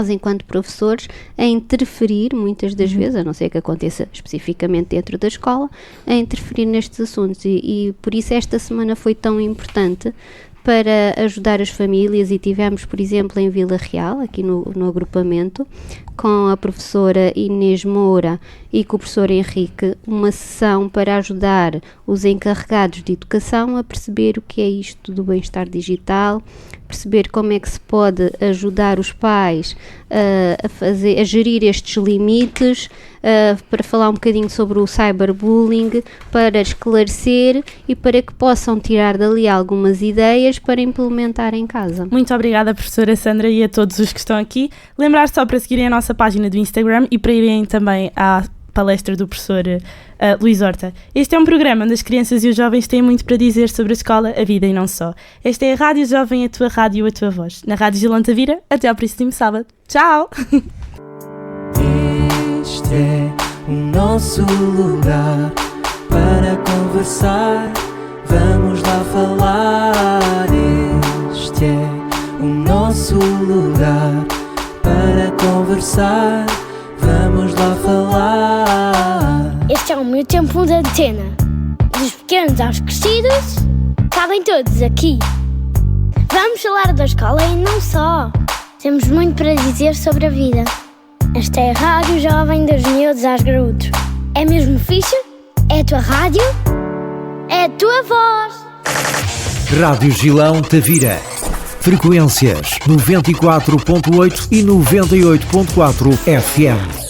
enquanto professores a interferir muitas das vezes, a não ser que aconteça especificamente dentro da escola, a interferir nestes assuntos, e por isso esta semana foi tão importante para ajudar as famílias, e tivemos, por exemplo, em Vila Real, aqui no agrupamento, com a professora Inês Moura e com o professor Henrique, uma sessão para ajudar os encarregados de educação a perceber o que é isto do bem-estar digital, perceber como é que se pode ajudar os pais a gerir estes limites, para falar um bocadinho sobre o cyberbullying, para esclarecer e para que possam tirar dali algumas ideias para implementar em casa. Muito obrigada, professora Sandra, e a todos os que estão aqui. Lembrar só para seguirem a nossa página do Instagram e para irem também à palestra do professor Luís Horta. Este é um programa onde as crianças e os jovens têm muito para dizer sobre a escola, a vida e não só. Esta é a Rádio Jovem, a tua rádio, a tua voz. Na Rádio Gilão Tavira, até ao próximo sábado. Tchau! Este é o nosso lugar para conversar. Vamos lá falar. Este é o nosso lugar para conversar. Vamos lá falar. Este é o meu tempo de antena. Dos pequenos aos crescidos, cabem todos aqui. Vamos falar da escola e não só. Temos muito para dizer sobre a vida. Esta é a Rádio Jovem, dos miúdos aos graúdos. É mesmo fixe? É a tua rádio? É a tua voz. Rádio Gilão Tavira. Frequências 94.8 e 98.4 FM.